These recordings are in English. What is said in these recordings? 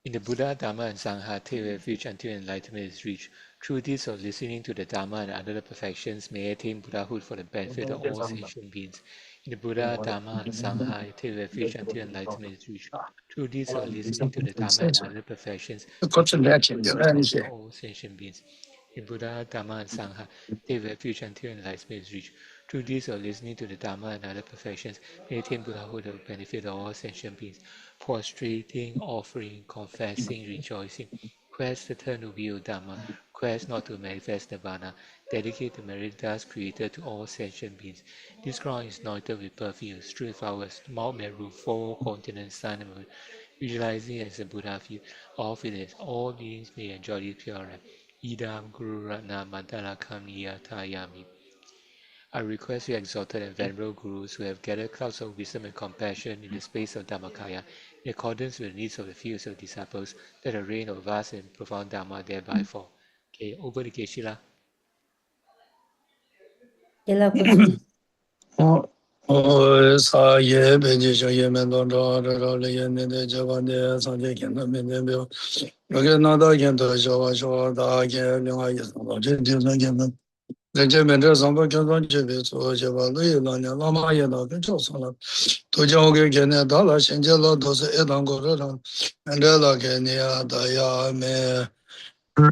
In the Buddha, Dharma, and Sangha, take refuge until enlightenment is reached. Through this or listening to the Dharma and other perfections, may attain Buddhahood for the benefit of all sentient beings. In the Buddha, Dharma, and Sangha, take refuge until enlightenment is reached. Through this or listening to the Dharma and other perfections, may attain Buddhahood for all sentient beings. In Buddha, Dharma, and Sangha, take refuge until enlightenment is reached. Through this or listening to the Dharma and other perfections, may attain Buddhahood for the benefit of all sentient beings. Prostrating, offering, confessing, rejoicing. Quest to turn to view Dharma, quest not to manifest Nirvana, dedicate the merit thus created to all sentient beings. This ground is anointed with perfumes, strewn flowers, Mount Meru, four continents, sun and moon, visualizing as a Buddha view. Of it is, all beings may enjoy this pure life. Idam Guru Ratna Mandalakam Niyatayami. I request you exalted and venerable gurus who have gathered clouds of wisdom and compassion in the space of Dhammakaya, in accordance with the needs of the fields of disciples, that the rain of vast and profound Dharma thereby fall. Okay, over to Geshe-la.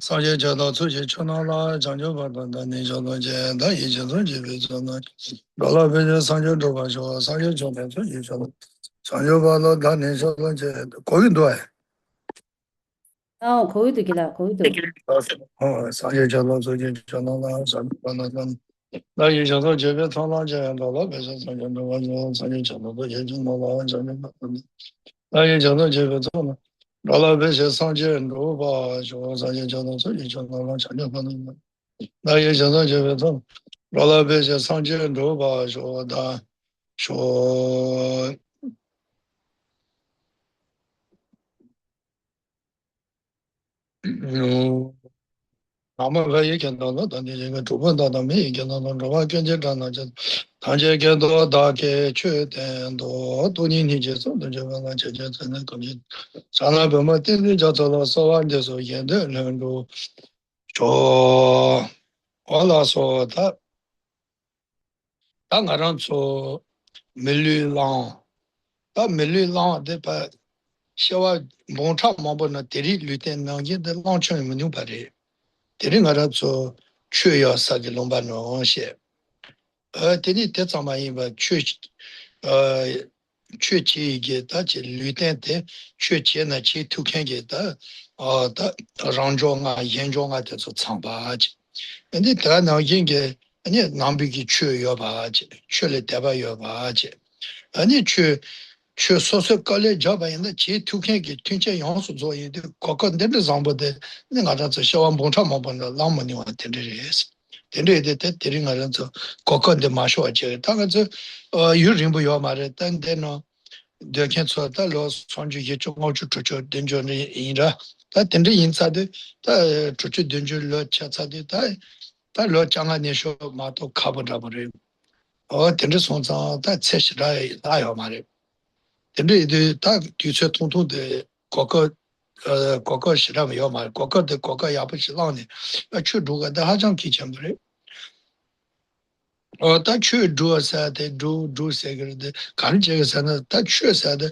Sanje Jada Tsuji Chunala, Janjo Badanda, Nijono Jen, Da Yijono Jibijono, Rola Beja Sanjo Dobajo, Sanjo Jones, Sanjo Balo, Dani Jono Jen, Koidoi. Oh, Koidukila, Koidu. Oh, Sanje Jada Tsuji Chunala, Sanjo Banadan. Da Yijono Jibi Tona Jen, Rola Beja Sanjo Dobajo, Sanjo Jada Tsuji Chunala, Da Yijono Jibi Tona. Rola Beja Sanjo Dobajo, Sanjo Jada Tsuji Chunala, Sanjo Banadan. Na ye xiang zang jie bei zong, lao lao bei xie sang jian zhou ba shuo da shuo na me wei ye kian dao le dan de ge zhu ben da da me ye kian dao zhou ba jian jie zhang na jian tang jie ge do da ge que dian do du ni ni jie zong de jie ben na jie jie zhen de ge ji zhang na be ma dian de jia zhe le so wan de so yan de ren zhu shuo wa la so da da nga ran so me lu lang da me lu lang de pa xia bon cha ma bo na de ri lu ten na ye de lang chen me nu pa re de ri nga ra zo chue ya sa de long ba no xie de ni de zang ma yin ba chue chue chi ge da ji lu ten de chue chi na chi tu ken ge da da rang zhong a yan zhong a de zo chang ba ji ni da na yin ge ni nang bi gi chue yo ba ji chue le de ba yo ba ji ani chue chue so so kale jaba yin da chi tu ken ge tun che yang su zo yin de ko ko de de zang bo de ni nga da zo xia wan bong cha ma bo de lang mo ni wa de de yes de de de ri nga ran zo ko ko de ma shuo che da ga zo yu rin bu yo ma re dan de no de ken so da lo song ju ye chu ngo chu chu chu den jo ni yin ra da den de yin sa de da chu chu den jo lo cha sa de da lo chang a ne sho ma to ka bo da bo re den de song za da che shi ra da yo ma re 근데 다 뒤에 통통데 거거 거거 시라면 요 말, 거거데 거거 야부시라네. 추두가 다 하장 기점을 다 추두어서데 두세그데 간제에서는 다 추어서데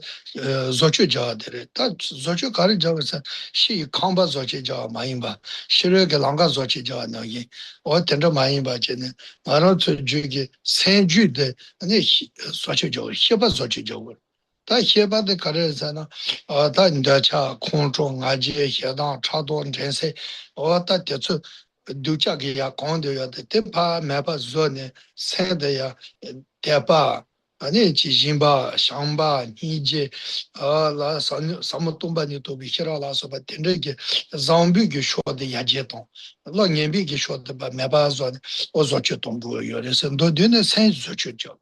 조추자데 다 조추 가르자서 시 컴바 조추자 마인바 시르게 랑가 조추자 나기 어떤데 마인바 제네 바로 주기 생주데 아니 조추자 시바 조추자 다 해바데 가르잖아 다 인자차 공중 아지에 해당 차도 전세 어다 대처 두자기야 공도야 대파 매바 존에 세대야 대파 아니 지진바 상바 니제 아라 삼동바니 또 비히라라서 바 된게 zambi게 쇼데 야제동 랑년비게 쇼데 바 매바 존 오조치 동부 요레서 도드네 센조치죠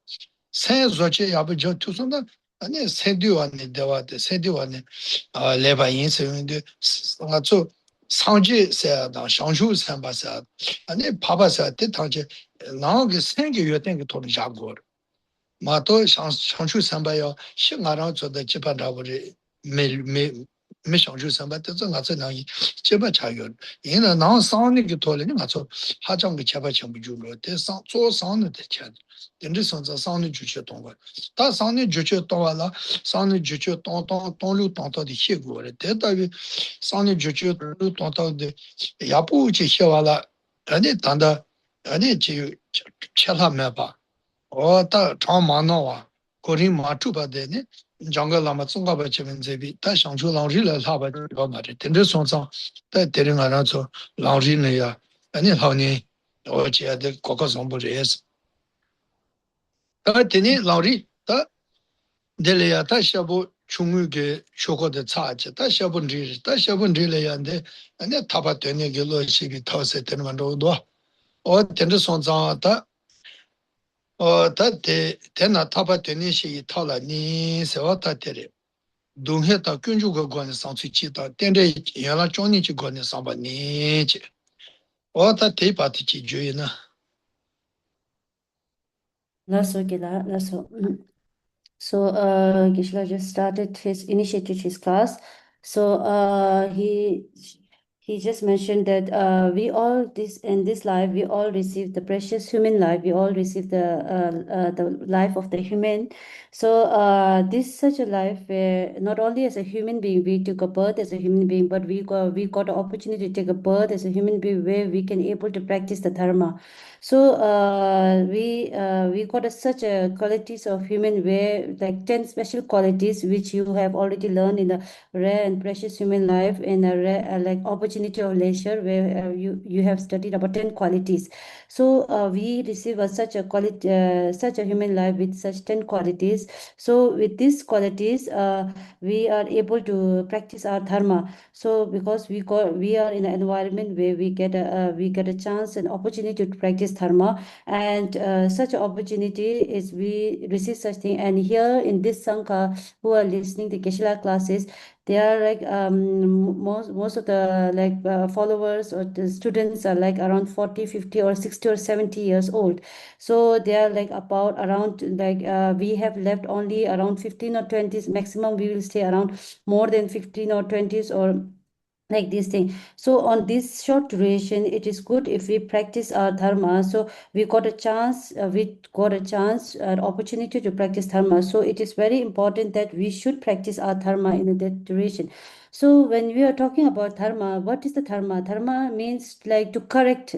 센조치 야부죠 투선다 아니 세디와네 대와데 세디와네 레바 인세인데 아주 상지세다 상주 삼바사 아니 바바사 때당제 나게 생게 요된게 돈이 잡고 마도 상주 삼바요 신가랑 저도 집안다버리 me shangju samba de zeng a zeng nang yi cheba cha yo yin na nang sang ni ge to le ni ma zo ha zhang ge cheba chen bu ju lo de sang zo sang ne de chen den de sang za sang ne ju che dong wa da sang ne ju che dong wa la sang ne ju che dong lu dong de xie guo le de da yu sang ne ju che lu dong de ya bu ji xie wa la ani dan da ani ji che la me ba o da chang ma na wa ko ri ma chu ba de ne jungle lama tsungka ba chemen zebi ta shangchu langri la la ba ba ma de tende song sang ta de ring ana zo langri ne ya ani hao ni o che de ko ko song bu res ta teni langri ta de le ya ta shabu chungu ge choko de cha che ta shabu ri le ya de ani ta ba de ne ge lo shi bi ta se ten man do do o tende song sang ta o ta de tena ta ba de ne shi ta la ni se wa ta de 동해 다 균주가 관에 상치치다 텐데 야라 종니치 관에 상바니치 어다 대바티치 주이나 That's okay, that's so. So Gishla just started initiated his class. So he just mentioned that we all in this life we all receive the precious human life. We all receive the life of the human. So this such a life where not only as a human being we took a birth as a human being, but we got an opportunity to take a birth as a human being where we can able to practice the dharma. So we got such a qualities of human where like 10 special qualities which you have already learned in the rare and precious human life in a rare like opportunity of leisure where you have studied about 10 qualities. So we receive such a quality such a human life with such 10 qualities. So with these qualities we are able to practice our dharma. So because we are in an environment where we get a chance and opportunity to practice dharma, and such an opportunity is we receive such thing. And here in this Sangha who are listening to Geshe-la classes, they are like most of the like followers or the students are like around 40, 50 or 60 or 70 years old. So they are like about around like we have left only around 15 or 20s maximum. We will stay around more than 15 or 20s or like this thing. So on this short duration it is good if we practice our dharma. So we got a chance an opportunity to practice dharma. So it is very important that we should practice our dharma in that duration. So when we are talking about dharma, what is the dharma? Dharma means like to correct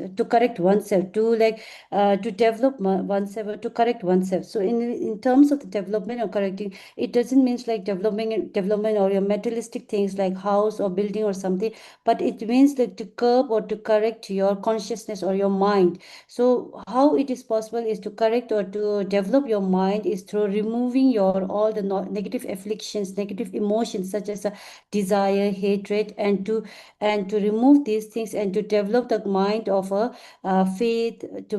oneself, to like to develop oneself or to correct oneself. So in terms of the development or correcting, it doesn't mean like development or your materialistic things like house or building or something, but it means like to curb or to correct your consciousness or your mind. So how it is possible is to correct or to develop your mind is through removing your all the negative afflictions, negative emotions such as desire, hatred, and to remove these things and to develop the mind of a faith, to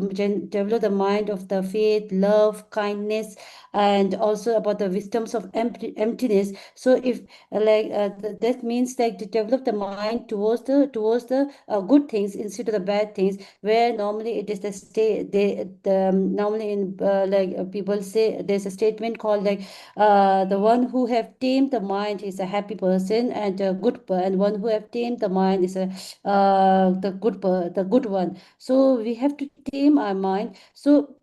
develop the mind of the faith, love, kindness, and also about the wisdoms of emptiness. So if that means like to develop the mind towards the good things instead of the bad things, where normally it is the state normally in people say there's a statement called like the one who have tamed the mind is a happy person, and and one who have tamed the mind is a the good one. So we have to tame our mind. So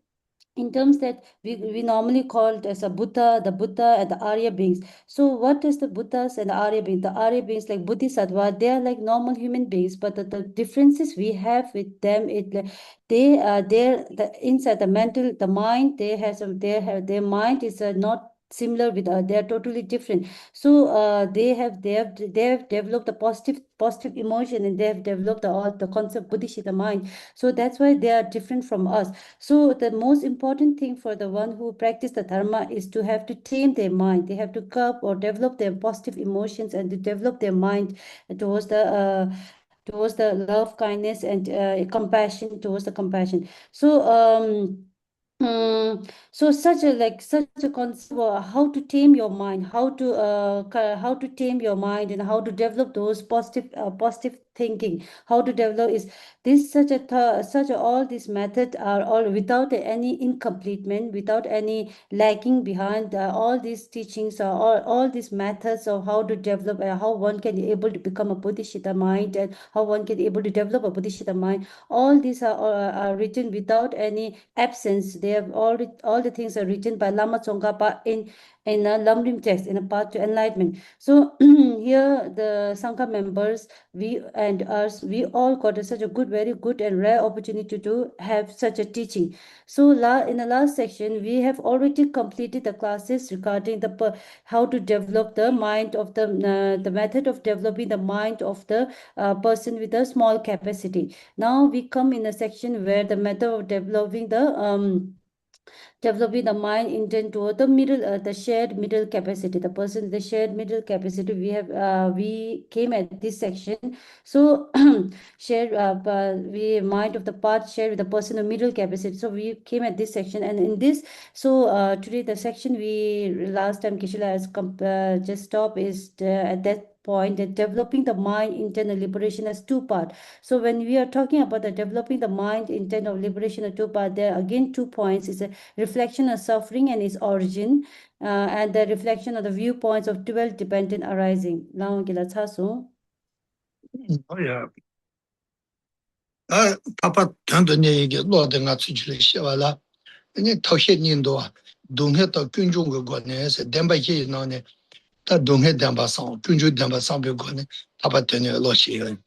in terms that we normally called as a Buddha, the Buddha and the Arya beings. So what is the Buddhas and the Arya beings? The Arya beings like Bodhisattva, they are like normal human beings, but the differences we have with them, they're the inside the mental, the mind, they have their mind is not similar with they are totally different. So they have developed the positive emotion, and they have developed all the concept Buddhist the mind. So that's why they are different from us. So the most important thing for the one who practice the dharma is to have to tame their mind. They have to curb or develop their positive emotions and to develop their mind towards the love, kindness, and compassion, towards the compassion. So so such a concept of how to tame your mind, how to tame your mind, and how to develop those positive thinking. How to develop is this such all these methods are all without any incompletement, without any lacking behind. All these teachings are all these methods of how to develop, how one can be able to become a bodhisattva mind, and how one can be able to develop a bodhisattva mind. All these are written without any absence. They have all the things are written by Lama Tsongkhapa in a Lamrim text, in a path to enlightenment. So here the Sangha members, we and us, we all got such a good, very good and rare opportunity to have such a teaching. So in the last section, we have already completed the classes regarding the how to develop the mind of the method of developing the mind of the person with a small capacity. Now we come in a section where the method of developing the mind intend toward the middle, the shared middle capacity, the person, the shared middle capacity. We came at this section. So share we mind of the part shared with the person of middle capacity. So we came at this section, and in this, so today the section we last time Kishila has just stopped is at that point that developing the mind internal liberation as two part. So when we are talking about the developing the mind intent of liberation as two part, there are again 2 points. Is a reflection of suffering and its origin, and the reflection of the viewpoints of 12 dependent arising. Now so. Oh yeah. Papa Tandone get Lord and Natsuchili Shavala, and then Toshe Nindo, Dunghe to Kunjunga Gones, Demba Ye None, that Dunghe Damba song, Kunju Damba Sambu Gone, Papa Tene Loshi and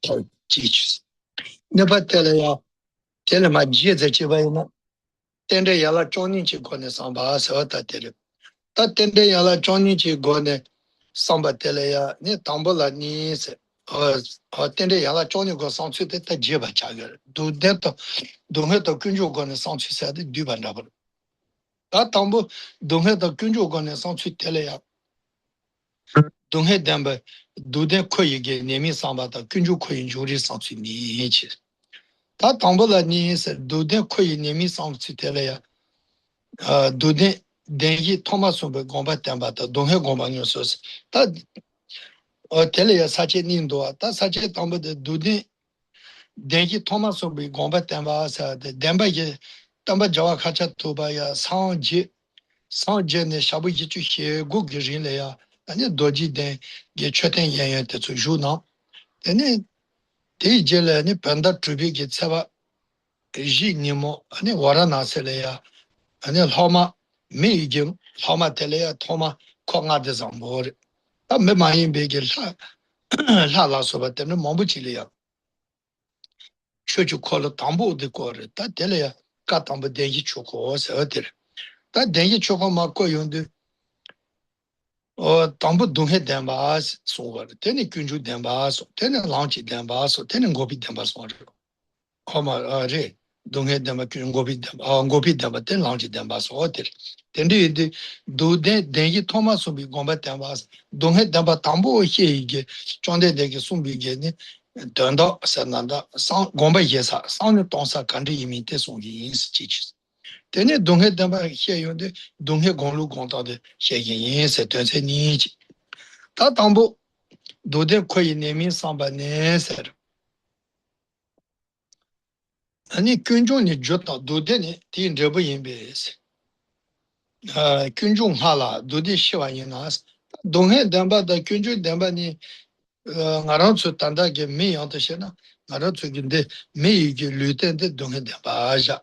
teaches. Never tell him my Jez at Chivana, Tende Yala Johnny Chigone Samba, so that Tende Yala Johnny Chigone Samba Telea, Ne Tambola Nis. Tende Yala Johnny go sound to the Jiba Chagger. Do that, don't have the Kunjo gone sound to say the Duban. That Tambo don't have the Kunjo gone sound to Telea. Don't have them, but do they quay again, name Samba, the Kunju Quay Jury sound to me. That Tambola Nis, do they quay name sound to Telea. Do they then he Thomas over Gomba Tamba, don't have Gomba News. That Telea such a Nindo, that's such a Tambo the do they. Dengi Thomas will be gomba temba sa the demba ye tamba jawa kacha toba ya sanje ne shabu ji chu he gu gi rin le ya ane doji den ge cheten yan yan te chu ju na ane te je le ne panda trubi ge tsaba ji ni mo ane wara na se le ya ane lhoma me ge lhoma te le ya thoma ko nga de zambo re ta me ma yin be ge la la so ba te ne mo bu chi le ya chochu kola tambo de kore ta tele ya ka tambo dengi choko se atere ta dengi choko ma ko yonde o tambo dunghe denba so war tene kunju denba so tene langchi denba so tene gobi denba so koma re dunghe denba kun gobi denba tene langchi denba so atere tende de do de dengi thoma so bi gomba denba dunghe denba tambo he ge chonde de ge sumbi ge ne danda sananda sang gomba yesa sang tonsa kandi imite son yin chi tene donghe damba he yonde donghe gonglu gongta de he yin se tense ni chi ta tambo dode koyi nemi samba ne ser ani kunjo ni jota dode ne tin rebo yin be se kunjo hala dode shiwa yin nas donghe damba da kunjo damba ni ngaran su tanda ge me yanta shena ngaran su ginde me ge luten de donghe damba ja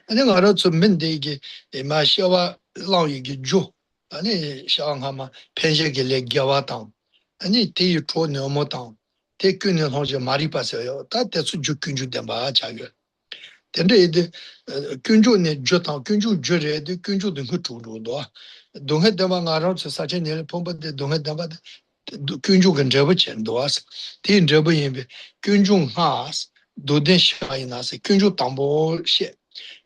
아니 알아서 맨데게 마셔와 라이게 조 아니 샹하마 펜제게 겨와당 아니 대유 초노모당 대균을 하지 말이 봤어요 다 대수 죽균주 된바 자가 근데 이제 균주네 조당 균주 저래도 균주도 그 주로도 동해 대만 알아서 사진을 본데 동해 대만 균주 근접을 전도와서 대접을 임be 균중 하스 도대 샤이나스 균주 담보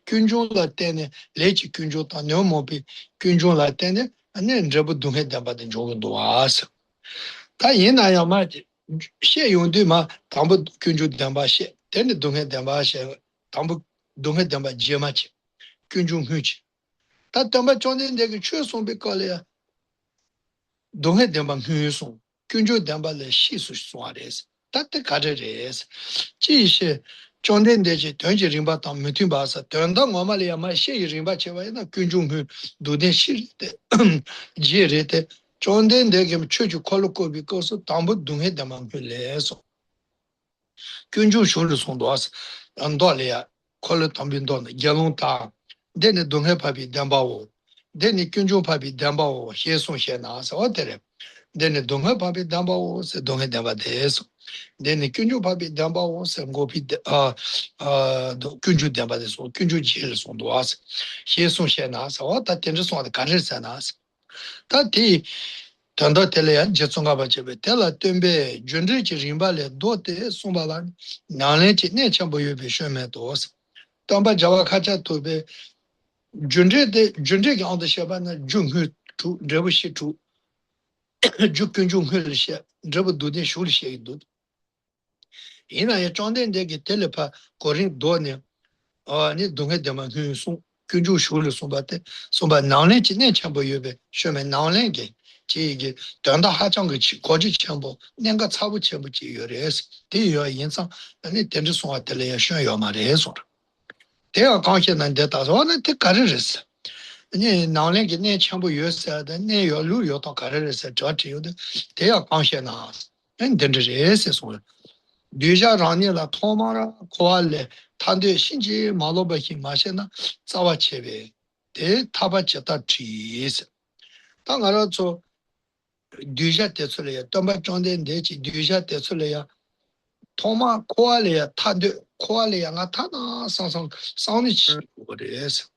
Kunjung la tene, lechi kunjung ta nyo mobi, kunjung la tene, ane nrebu dunghe damba den jogun duwaasa. Ta yena ya ma, she yungdu ma, tambu kunjung damba she, tene dunghe damba she, tambu dunghe damba jema che, kunjung hunchi. Ta damba chonden degi chue songbe kale ya, dunghe damba hunyu song, kunjung damba le shi su suwa resi. tate kareres. Chi Chonden deji tenji rimba tam mutin basa tenda ngoma le ma she rimba chewa na kunjung hu duden shirite jirete chonden de gem chuju koloko because tambu dunhe damam le so kunju shul son dos ando le ya kol tambin don gelon ta dene dunhe pabi damba wo dene kunju pabi damba wo he son he na sa otere dene dunhe pabi damba wo se dunhe damba de so dene kunju pabi damba wo se ngopi kunju damba de so kunju jil son dos he son he na sa o ta tenje son de kanje sa na ta ti tanda tele ya je songa ba chebe tela tembe junri chi rimba le do te somba la nale chi ne chambo yo be sheme dos tamba jawa khacha to be junri ga ande shaba na junghu tu rebu shi tu ju kunju ngul she rebu du de shul she du ina ya chonde de ge tele pa korin do ne ni dunga de ma hu su kunju shul somba te somba nale chi ne chambo yo be sheme nale ge 지 단다 하장 그 고지 첨부 내가 차부 첨부 지요레스 대여 인상 아니 된지 송아들에 쉬어요 말해서 대여 강신은 대다서는 대가르스 아니 나올게 내 첨부 요새다 내요 루요도 가르스 저지요도 대여 강신나 안 된지레스 소 뒤자라니라 토마라 고알레 탄데 신지 말로바히 마셔나 자와체베 대 타바쳤다 지스 당하라서 düja tetsuleya, tamba chonde dechi düja tetsuleya, toma koaleya, tade koaleya nga tana sansang sangni chi ores.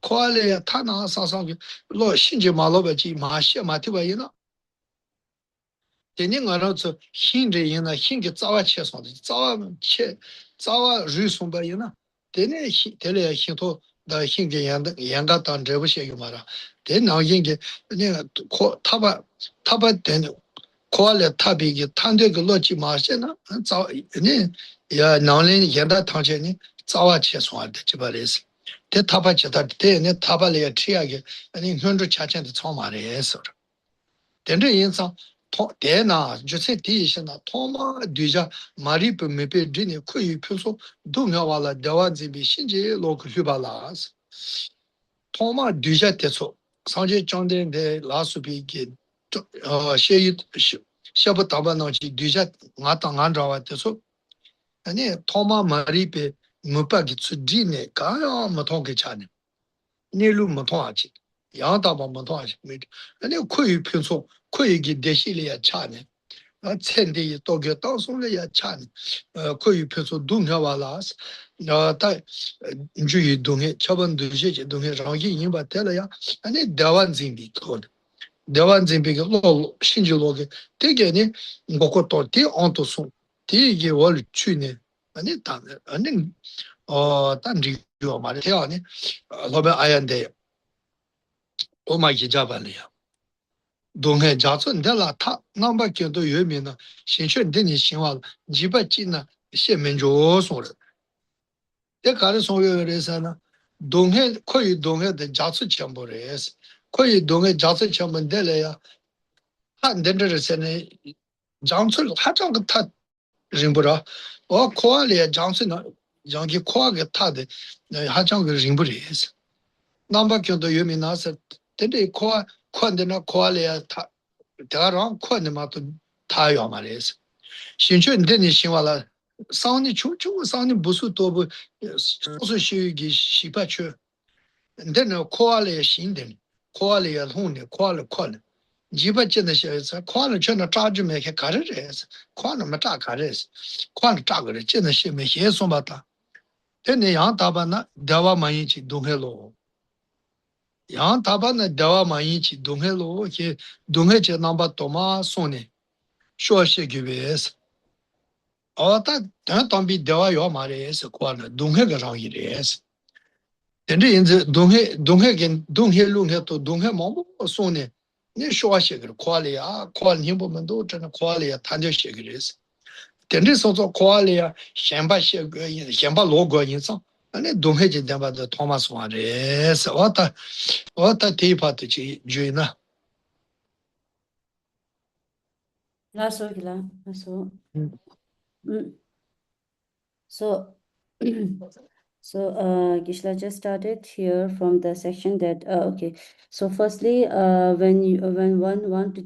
Koaleya tana sansang lo shinji maloba chi maashe matiba yina. Teni nga rao hinre yina, hinge zawa che sonde, zawa ru somba yina. Teni teleya hinto da hinge yanga tan drebu she yumara. Teni na hinge, taba teni koale tabi tande ge loji maashe na ne ya nanglen yenda tangche ni zawa che songa de chibares. Te taba che ta te ne taba le ya triya ge ani hundru chachen de choma re so. Tende yinsa te na jose ti ishe na toma duja maripu mepe dine kuyi pyoso du nga wala dewa zibi shinji lok hubalas. Toma duja teso sanje chonde de la subi ge sheyi shabu taba na chi duja nga ta nga rawa teso ane toma maripe mupa ki tsu dine kaya matong ke chane nilu matong achi yang taba matong achi ane kuyi pyoso kuyi ki deshi le ya chane tsendi yi tokyo tangsong le ya chane kuyi pyoso dunga walas ta juyi dunga chaban duje che dunga rangi yinba tela ya ane dewan zingbi kod dewan zingbi ke lo shinji lo ke tege ne ngoko to te onto song tege wali chu ne ane tan riyo ma le te ane lobe ayande oma ki jaba le ya 동해 자촌 데라 타 넘바 견도 유미나 신촌 데니 신화 지바찌나 시민조 소르 데 가르 소요레사나 동해 거의 동해의 자수 첨보레스 거의 동해 자수 첨본 데래야 한 데르세네 장출 하정 타 림부라 코알이야 장수나 장기 코아게 타데 하정 림부레스 넘바 견도 유미나서 데데 코아 콘데나 코알이야 타 대가랑 콘데 마도 타요 말이스 신촌 데니 신화라 상니 총총 상니 무수 도부 소소시기 시바초 데는 코알이야 신데 코알이야 혼데 코알 지바체는 시에서 코알 전에 짜주면 해 가르레스 코알 마타 가르레스 코알 짜거래 전에 시면 해서 봤다 데네 양 다바나 대화 많이 지 동해로 양 다바나 대화 많이 지 동해로 게 동해제 넘바 도마 손에 쇼시 기베스 어다 단비 대화요 말에서 코알 동해가 장이레스 근데 이제 동해겐 동해lunge 또 동해 뭐 손에 네 쇼시 그 코알이야 코알 님보면도 저는 코알이야 탄저시 그래서 근데 소소 코알이야 셴바시 셴바 로고 인상 아니 동해진 데마다 토마스 와레스 어다 테이파트지 주이나 Lasso gila, lasso. Mm. So, so Gisela just started here from the section that okay. So firstly, when one want to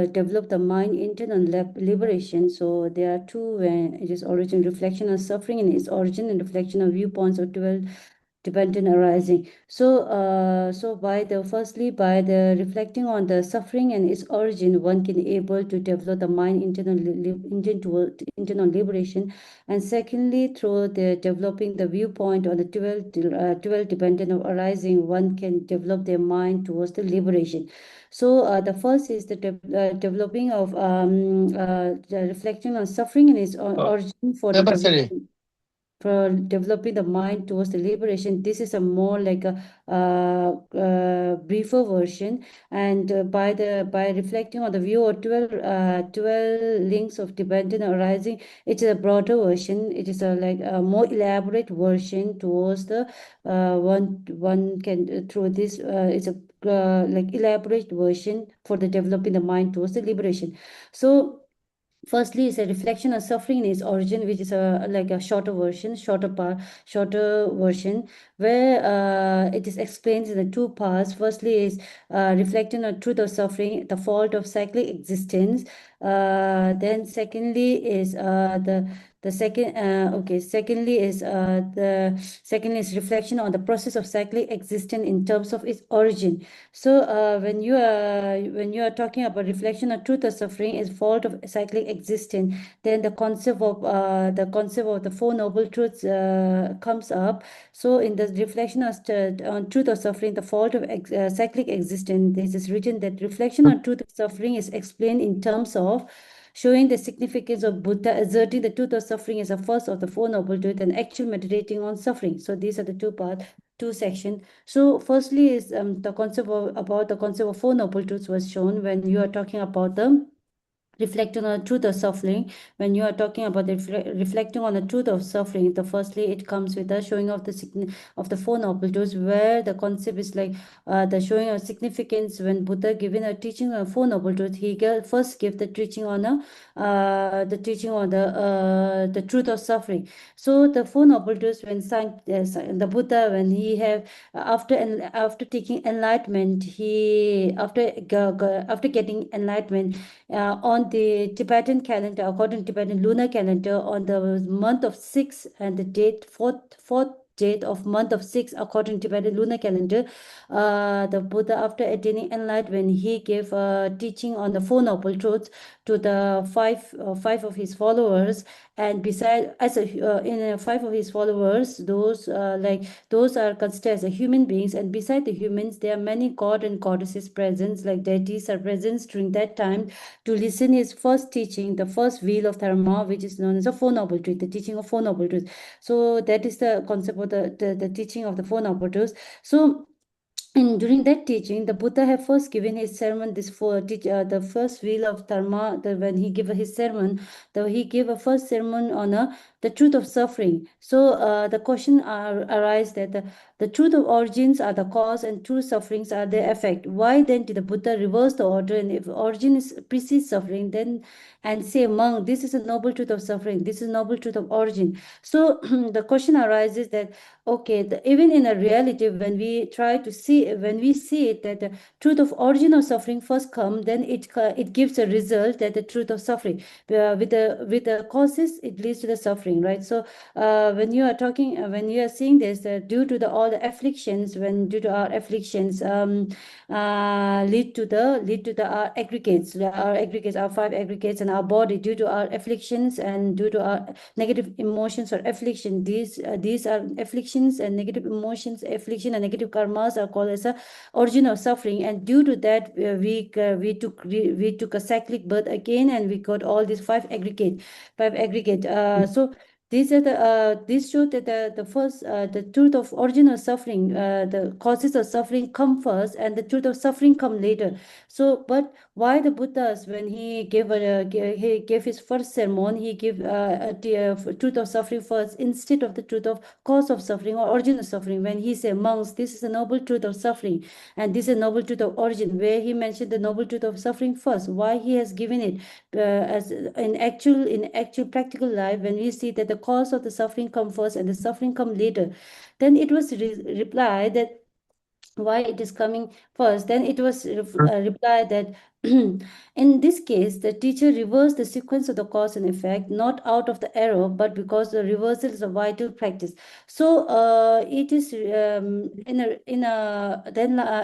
develop the mind internal liberation, so there are two. When it is origin, reflection of suffering, and its origin and reflection of viewpoints of 12 dependent arising. So, by the reflecting on the suffering and its origin, one can able to develop the mind internal liberation, and secondly, through the developing the viewpoint on the 12 dependent of arising, one can develop their mind towards the liberation. So, the first is the developing of the reflection on suffering and its origin for the Necessary. development for developing the mind towards the liberation. This is a more like a briefer version, and by reflecting on the view of 12 links of dependent arising, it is a broader version. It is a like a more elaborate version towards the one can through this it's a like elaborate version for the developing the mind towards the liberation. So firstly is a reflection of suffering in its origin, which is a like a shorter version, shorter version, where it is explained in the two parts. Firstly is reflecting on truth of suffering, the fault of cyclic existence. Then secondly is the second okay secondly is the second is reflection on the process of cyclic existence in terms of its origin. So when you are talking about reflection of truth or suffering is fault of cyclic existence, then the concept of the Four Noble Truths comes up. So in the reflection on truth or suffering, the fault of cyclic existence, this is written that reflection on truth or suffering is explained in terms of showing the significance of Buddha asserting the truth of suffering as a first of the Four Noble Truths and actual meditating on suffering. So these are the two parts, two sections. So firstly is the concept about the concept of Four Noble Truths was shown when you are talking about the reflecting on the truth of suffering. When you are talking about the reflecting on the truth of suffering, the firstly it comes with the showing of the Four Noble Truths, where the concept is like the showing of significance. When Buddha given a teaching on Four Noble Truths, he first gave the teaching on the truth of suffering. So the Four Noble Truths, when the Buddha, when he have after taking enlightenment, he after getting enlightenment on the Tibetan calendar, according to Tibetan lunar calendar, on the month of 6 and the date fourth date of month of 6 according to Tibetan lunar calendar, the Buddha, after attaining enlightenment, he gave a teaching on the Four Noble Truths to the five of his followers. And beside as a in five of his followers, those are considered as a human beings, and beside the humans there are many god and goddesses present, like deities are present during that time to listen his first teaching, the first wheel of Dharma, which is known as the Four Noble Truths, the teaching of Four Noble Truths. So that is the concept of the teaching of the Four Noble Truths. So and during that teaching, the Buddha had first given his sermon, the first wheel of Dharma, when he gave his sermon, he gave a first sermon on the truth of suffering. So the question arises that the truth of origins are the cause and true sufferings are their effect. Why then did the Buddha reverse the order? And if origin is precedes suffering, then and say, monk, this is a noble truth of suffering, this is noble truth of origin. So the question arises that okay, even in a reality, when we see it that the truth of origin of suffering first come, then it gives a result that the truth of suffering with the causes it leads to the suffering, right? So when you are seeing this, due to all the afflictions, due to our afflictions lead to the our five aggregates in our body, due to our afflictions and due to our negative emotions or affliction. These are afflictions and negative emotions, affliction and negative karmas are called as a origin of suffering. And due to that, we took a cyclic birth again, and we got all these five aggregate. So these are these show that the first the truth of origin of suffering, the causes of suffering come first, and the truth of suffering come later. So, but why the Buddhas, when he he gave his first sermon, he gave truth of suffering first instead of the truth of cause of suffering or origin of suffering? When he said, monks, this is a noble truth of suffering, and this is a noble truth of origin, where he mentioned the noble truth of suffering first. Why he has given it as in actual practical life, when we see that the cause of the suffering come first and the suffering come later, then it was replied that why it is coming first. Then it was replied that in this case the teacher reversed the sequence of the cause and effect, not out of the error but because the reversal is a vital practice. So it is then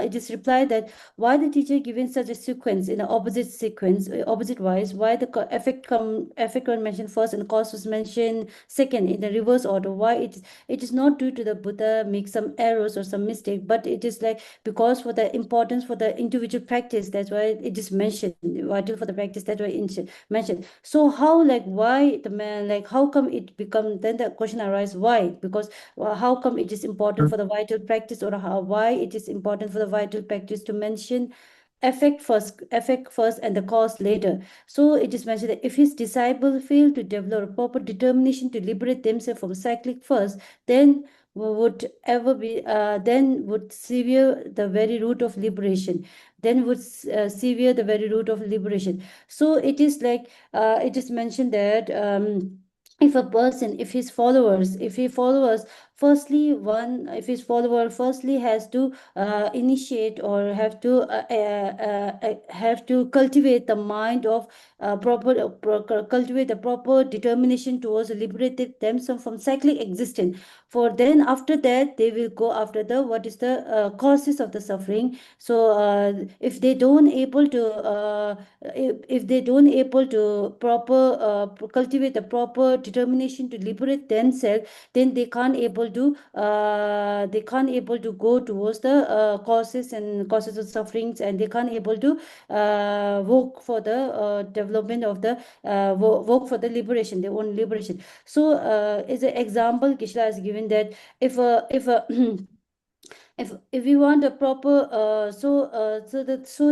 it is replied that why the teacher given such a sequence in an opposite sequence, opposite wise, why the effect was mentioned first and cause was mentioned second in the reverse order. Why it is not due to the Buddha make some errors or some mistake, but it is like because for the importance for the individual practice, that's why it is mentioned, vital for the practice, that's why it mentioned. So how, like, why the man, like, how come it become, then the question arises, why? Because how come it is important for the vital practice, or why it is important for the vital practice to mention effect first and the cause later? So it is mentioned that if his disciple fail to develop a proper determination to liberate themselves from cyclic first, then would sever the very root of liberation, then would sever the very root of liberation. So it is like it is mentioned that if a person, if his followers, if his follower firstly has to initiate or have to cultivate the mind of cultivate the proper determination towards liberating themselves from cyclic existence. For then after that they will go after the what is the causes of the suffering. So if they don't able to if they don't able to proper cultivate the proper determination to liberate themselves, then they can't able to go towards the causes of sufferings, and they can't able to work for the development of the work for the liberation, their own liberation. So as an example, Kishla has given that if a if we want a proper so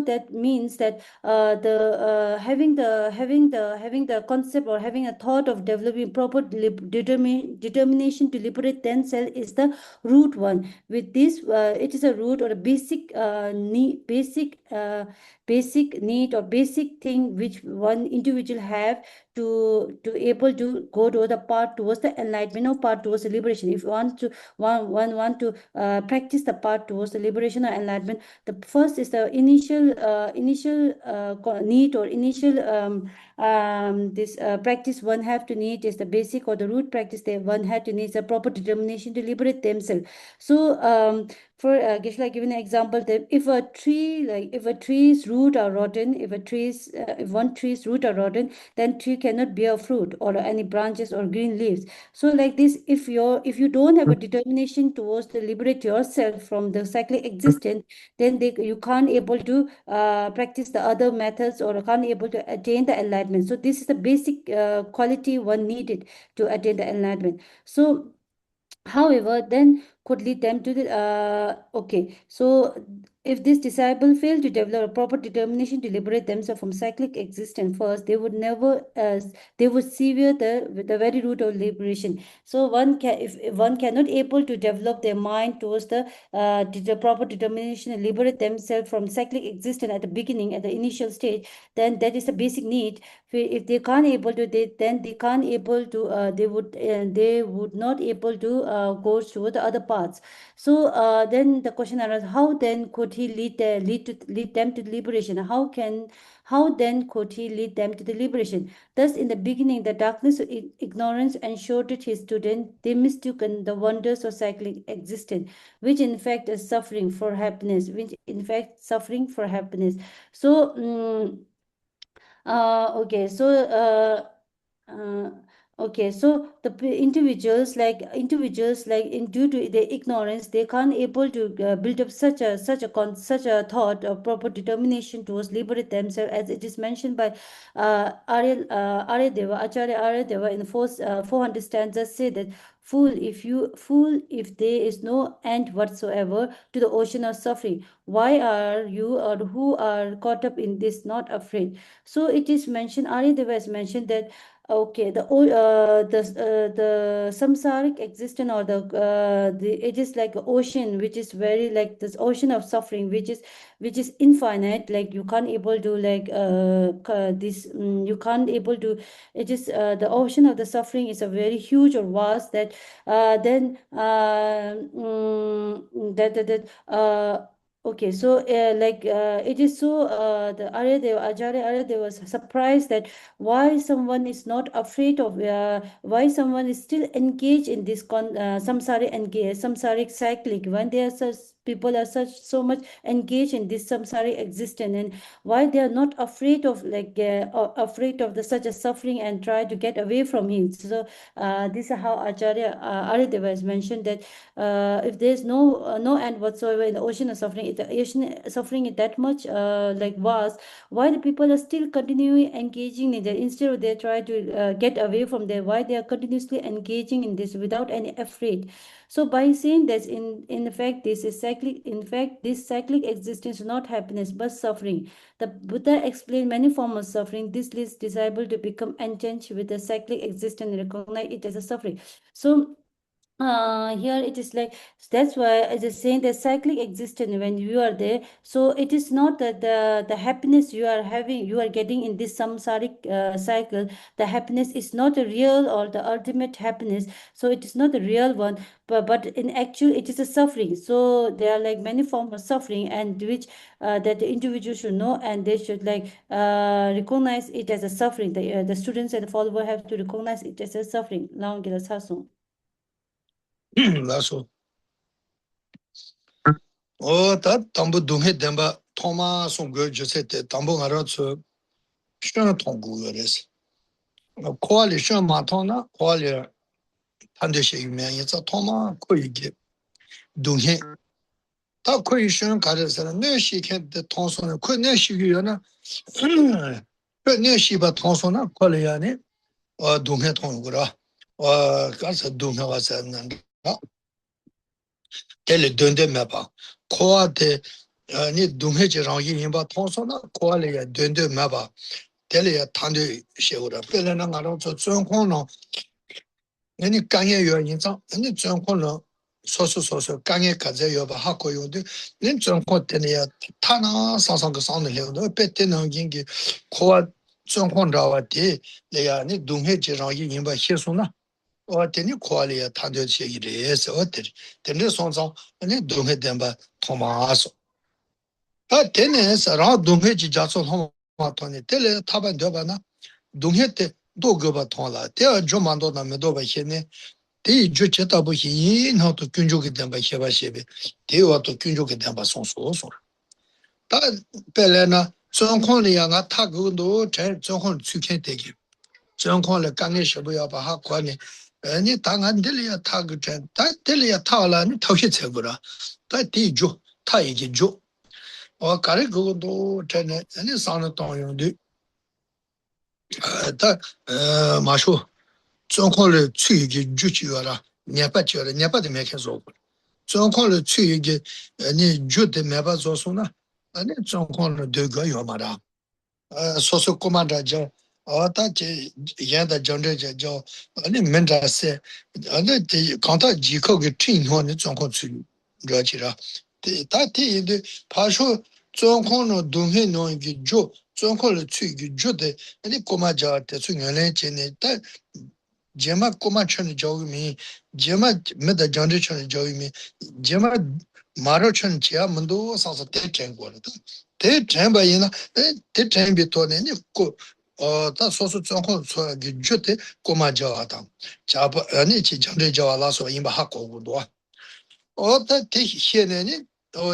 that means that the having the concept or having a thought of developing proper determination to liberate themselves is the root one. With this it is a root or a basic need or basic thing which one individual have to able to go to the path towards the enlightenment or path towards the liberation. If you want to practice the path towards the liberation or enlightenment, the first is the initial need or initial this practice one have to need is the basic or the root practice that one had to need is a proper determination to liberate themselves. So for Geshe-la given an example that if a tree's root are rotten, if one tree's root are rotten, then tree cannot bear fruit or any branches or green leaves. So like this, if you don't have a determination towards to liberate yourself from the cyclic existence, then you can't able to practice the other methods or can't able to attain the enlightenment. So this is the basic quality one needed to attain the enlightenment. So however, then could lead them to the okay. So if this disciple fail to develop a proper determination to liberate themselves from cyclic existence first, they would never they would sever the very root of liberation. So if one cannot able to develop their mind towards the proper determination and liberate themselves from cyclic existence at the beginning, at the initial stage, then that is the basic need. If they can't able to, then they can't able to they would not able to go through the other paths. So then the question arises, how then could he lead them to liberation? How then could he lead them to the liberation? Thus, in the beginning, the darkness of ignorance ensured his students they mistook the wonders of cyclic existence, which in fact is suffering for happiness, So okay, so uh, Okay, so the individuals like in due to their ignorance, they can't able to build up such a thought or proper determination towards liberate themselves, as it is mentioned by Aryadeva, Acharya Aryadeva in the 400 stanzas, say that fool if there is no end whatsoever to the ocean of suffering, why are you or who are caught up in this not afraid? So it is mentioned, Aryadeva has mentioned that okay, the samsaric existence, or it is like an ocean which is very like this ocean of suffering, which is infinite. Like you can't able to like you can't able to. It is the ocean of the suffering is a very huge or vast that then that okay, so it is so the Aryadeva, Acharya Aryadeva was surprised that why someone is not afraid of why someone is still engaged in this samsaric cyclic, when there are such people are such so much engaged in this samsaric existence, and why they are not afraid of afraid of the such a suffering and try to get away from him. So this is how Acharya Aryadeva has mentioned that if there is no end whatsoever in the ocean of suffering, if the ocean suffering is that much like vast, why the people are still continuing engaging in that, instead of they try to get away from there, why they are continuously engaging in this without any afraid? So by saying that in fact this is cyclic, in fact this cyclic existence is not happiness but suffering. The Buddha explained many forms of suffering. This leads disciple to become entrenched with the cyclic existence and recognize it as a suffering. So here it is like, that's why I just saying that cyclic existence when you are there, so it is not that the happiness you are having, you are getting in this samsaric cycle, the happiness is not a real or the ultimate happiness, so it is not the real one, but in actual it is a suffering. So there are like many forms of suffering, and which that the individual should know, and they should like recognize it as a suffering. The students and the follower have to recognize it as a suffering. Now get us That's all. Oh, that Tambu Dunhe Demba, Thomas on good, just said that Tambu Arato, Shan Tongu, yes. Coalition Matona, Qualia, Tandishi man, it's a Toma, Koigi, Dunhe. Ta Koishan Karas, no, she kept the Tonson, could no she, but no she but Tonsona, Qualiane, or Dunhe Tongura, or Gasa Dunhe was an tele dönde meba koa de ni dumhe je rang yin ba thonso na koa le ya dönde meba tele ya tande sheura pele na ngaro zo zong kong no ni ganye yo yin zang ni zong kong no so ganye ka ze yo ba ha ko yo de ni zong kong tele ya ta na sang ge sang de le no pe te no yin ge koa zong kong ra wa de le ya ni dumhe je rang yin ba xie su na 어 되니 퀄리아 탄저 얘기래서 어때 되는 손상 아니 동해 된바 토마스 아 되네 사람 동해 지자서 토마토니 텔레 타반 되바나 동해 때 도거바 토라 때 좀만도 남도 바시네 대 주체다 보시 나도 균족이 된바 해바시베 대와도 균족이 된바 손소소 다 벨레나 정권이야가 타고도 제 정권 추케 되기 정권을 강에 셔보야 봐 하고니 아니 당한들이야 타그전 다들이야 타라니 터시 쳐보라 다 뒤죠 타 이게 줘 가래 그것도 전에 아니 사는 동용도 다 마쇼 정권을 취기 주지어라 냐빠지어라 냐빠도 매켜서 정권을 취기 아니 주데 매봐서서나 아니 정권을 되고 요마라 소소 코만다죠 어다지 얘다 전제죠 아니 멘다세 아니 간다 지코게 팅혼의 정권 출 저지라 다티인데 파쇼 정권의 동해 노이기 조 정권을 취기 조데 아니 코마자한테 수년에 지내다 제마 코마천 저음이 제마 메다 전제천 저음이 제마 마로천 지야 문도 사서 대전 거다 대전바이나 대전비토네 다 소소 정권 소기 주대 꼬마자다 자바 아니 지 전제 자와라서 임바 하고도 어다 대시에네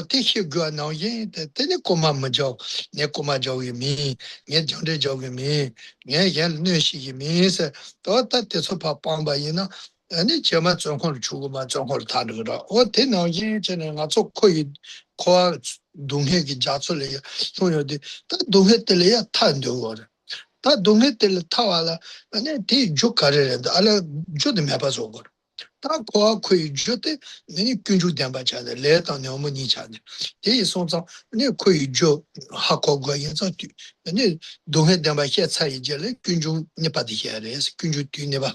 Tiki go now yin, the Telecoma Majo, Necoma Jogi me, get Jonde Jogi me, Yan Nushi me, thought that the super pamba, and it's Yama Zonghol Chuguma Zonghol Tadura, or Teno Yin, and not so koi, Koa Dunghegi Jatsule, so you did that Dunghet Telea Tando. That Dunghet Tawala, and then take Jokare and Allah Jodi Mapas over. 다 고아 코이 주데 네 군주 담바자데 레타 너무니 차데 이 손상 네 코이 주 하코가 연서 네 동해 담바케 차이jel레 군주 네 파디히아레스 군주 뒤네바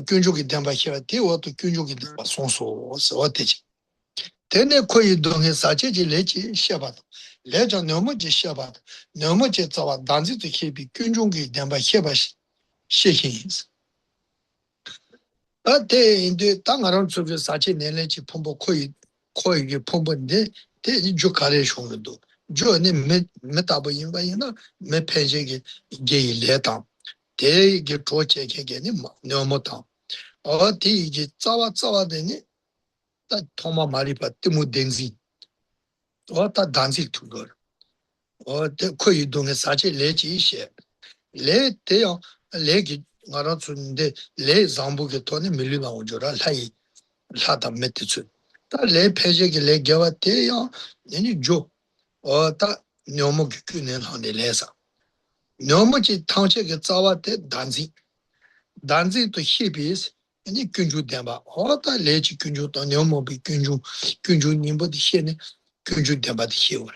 군주기 담바케 티오토 군주기 담바 손소 어때지 테네 코이 동해 사체지 레치 샤바도 레자 너무지 샤바도 너무지 자와 단지도 케비 군주기 담바케 바시 시히스 때 인데 땅아랑 속에 사치 내내지 폼보 코이 폼본데 때 이주 가래 쇼도 저네 메타보 인바이나 메 페이지게 게일레다 대게 조체게게니 너무다 어디 이제 짜와 되니 다 토마 마리바 뜨무 댕지 어다 단지 투거 어때 코이 동에 사치 레지 이셰 레테요 레기 말아 주는데 레 잠부게 돈이 밀리나 오죠라 라이 라다 메티츠 다레 페제게 레 겨와테요 아니 조 어다 녀모 규는 하네 레사 녀모지 탕체게 자와테 단지 또 히비스 아니 군주 담바 어다 레지 군주 또 녀모비 군주 님보디 히네 군주 담바디 히워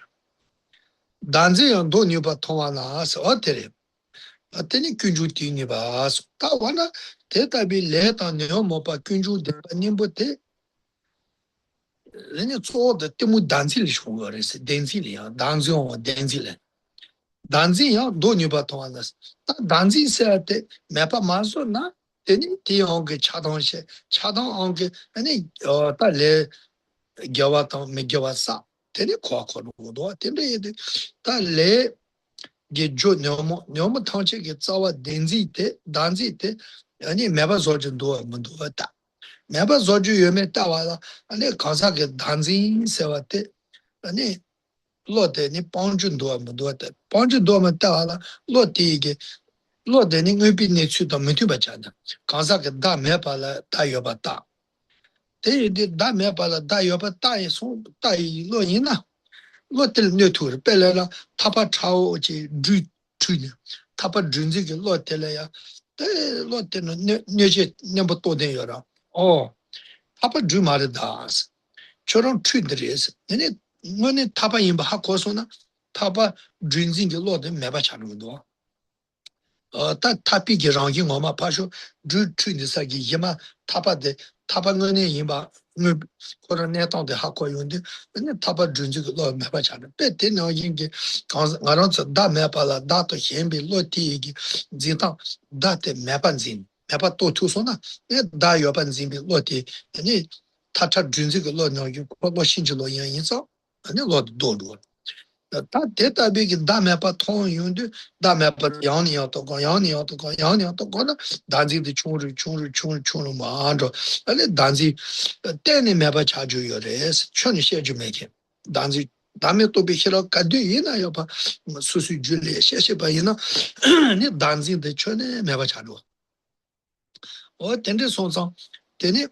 단지 연도 녀바 통하나서 어때래 어때니 군주 뒤니 봐. 다와나 대답이 레다네요 뭐봐 군주 대님보테 레니 쪼데 때무 단지를 쇼거레스 덴지리야 단지오 덴지레 단지야 도니바 토와나스 다 단지세한테 매파 마소나 데니 티옹게 차동게 아니 달레 겨와토 메겨와사 데니 코아코로도 데니 달레 게조 너무 탕체게 짜와 덴지테 단지테 아니 매바 조준도 문도다 매바 조주 요메 따와라 아니 가사게 단지 세와테 아니 로데니 pon준도 문도다 pon준도만 따와라 로티게 로데니 의비니 추도 문투바잖아 가사게 다 매발라 다여바다 데데 다 매발라 다여바다에 손 다이 로이나 로텔 뉴투르 벨레라 타파 차오지 주투니 타파 준지게 로텔레야 데 로텔은 뉴제 넘버 또데요라 타파 주마르다스 저런 트리드리스 네네 뭐네 타파 임바 하고서나 타파 준지게 로데 메바 차는도 다 타피게 랑기 엄마 파쇼 주 트리드사기 이마 타파데 타방은에 임바 코로네톤데 하고요인데 근데 타바 준지가 로 매바 차는 배때는 인게 가랑서 다 매바라 다도 현비 로티기 지타 다테 매반진 매바 또 투소나 다 여반진비 로티 아니 타차 준지가 로 나기 뭐 신지로 인서 아니 로도 도로 다 대답이 다메파 통용도 다메파 양이어도 거나 단지도 충을 마저 아니 단지 때네 메바 자주요레스 천이 셔주메게 단지 다음에 또 비히러 가도 이나요 봐 수수 줄레 셔셔 봐이나 네 단지도 천에 메바 자루 텐데 손상 테네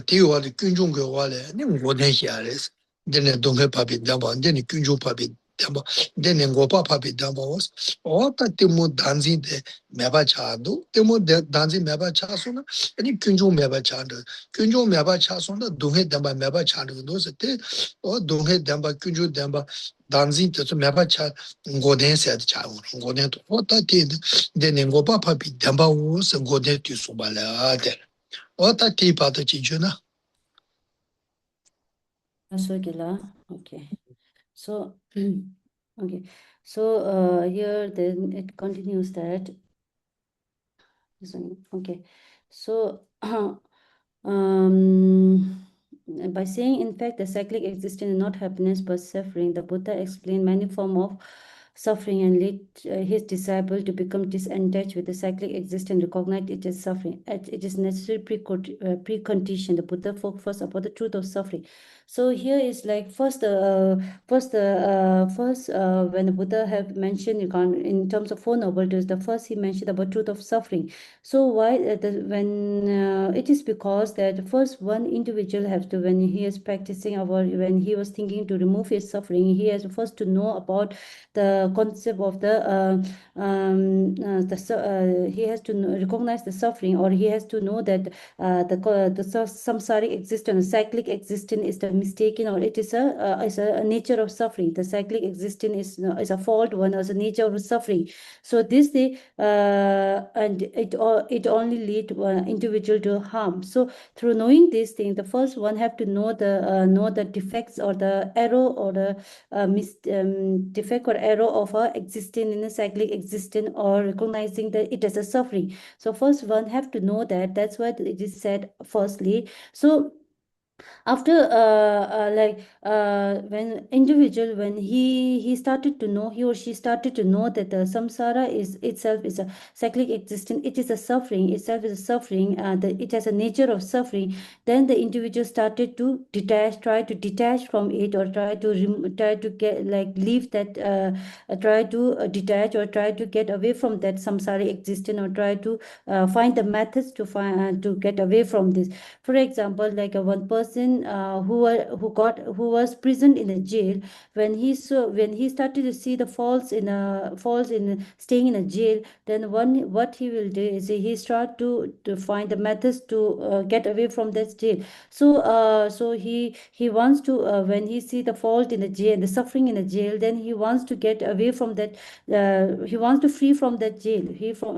디오의 군중교 와래 네 모데히아레스 데네 동해 파비 담바 데네 군중 파비 담바 데네 고파 파비 담바 오스 오타 티모 단지데 메바차도 티모 단지 메바차소나 아니 군중 메바차도 군중 메바차소나 동해 담바 메바차도 도스테 동해 담바 군중 담바 단지 또 메바차 고덴세 차고 고덴도 오타 티 데네 고파 파비 담바 오스 고데 티소발라데 오타 티 파도 지주나 Okay. So, okay. So here then it continues that. Okay. So by saying, in fact, the cyclic existence is not happiness but suffering, the Buddha explained many forms of suffering and lead his disciple to become disengaged with the cyclic existence, recognize it as suffering. It is necessary precondition. The Buddha focused upon the truth of suffering. So here is like first when the Buddha have mentioned in terms of Four Noble Truths, the first he mentioned about truth of suffering. So why it is because that first one individual have to, when he is practicing about, when he was thinking to remove his suffering, he has first to know about the concept of he has to recognize the suffering, or he has to know that the samsaric existence, cyclic existence is the mistaken, or it is a nature of suffering. The cyclic existence is a fault one, as a nature of suffering. So this thing and it only lead one individual to harm. So through knowing this thing, the first one have to know the defects or the error or the defect or error of existing in a cyclic existence, or recognizing that it as a suffering. So first one have to know that. That's what it is said firstly. So after when individual, when he started to know, he or she started to know that the samsara is itself is a cyclic existence, it is a suffering itself, is a suffering, it has a nature of suffering, then the individual started to try to detach from it, or try to get like leave that try to detach, or try to get away from that samsara existence, or try to find the methods to to get away from this. For example, like one person who was prisoned in a jail, when he started to see the faults in staying in a jail, then what he will do is he start to find the methods to get away from that jail. So he wants to, when he see the fault in the jail, the suffering in the jail, then he wants to get away from that. He wants to free from that jail.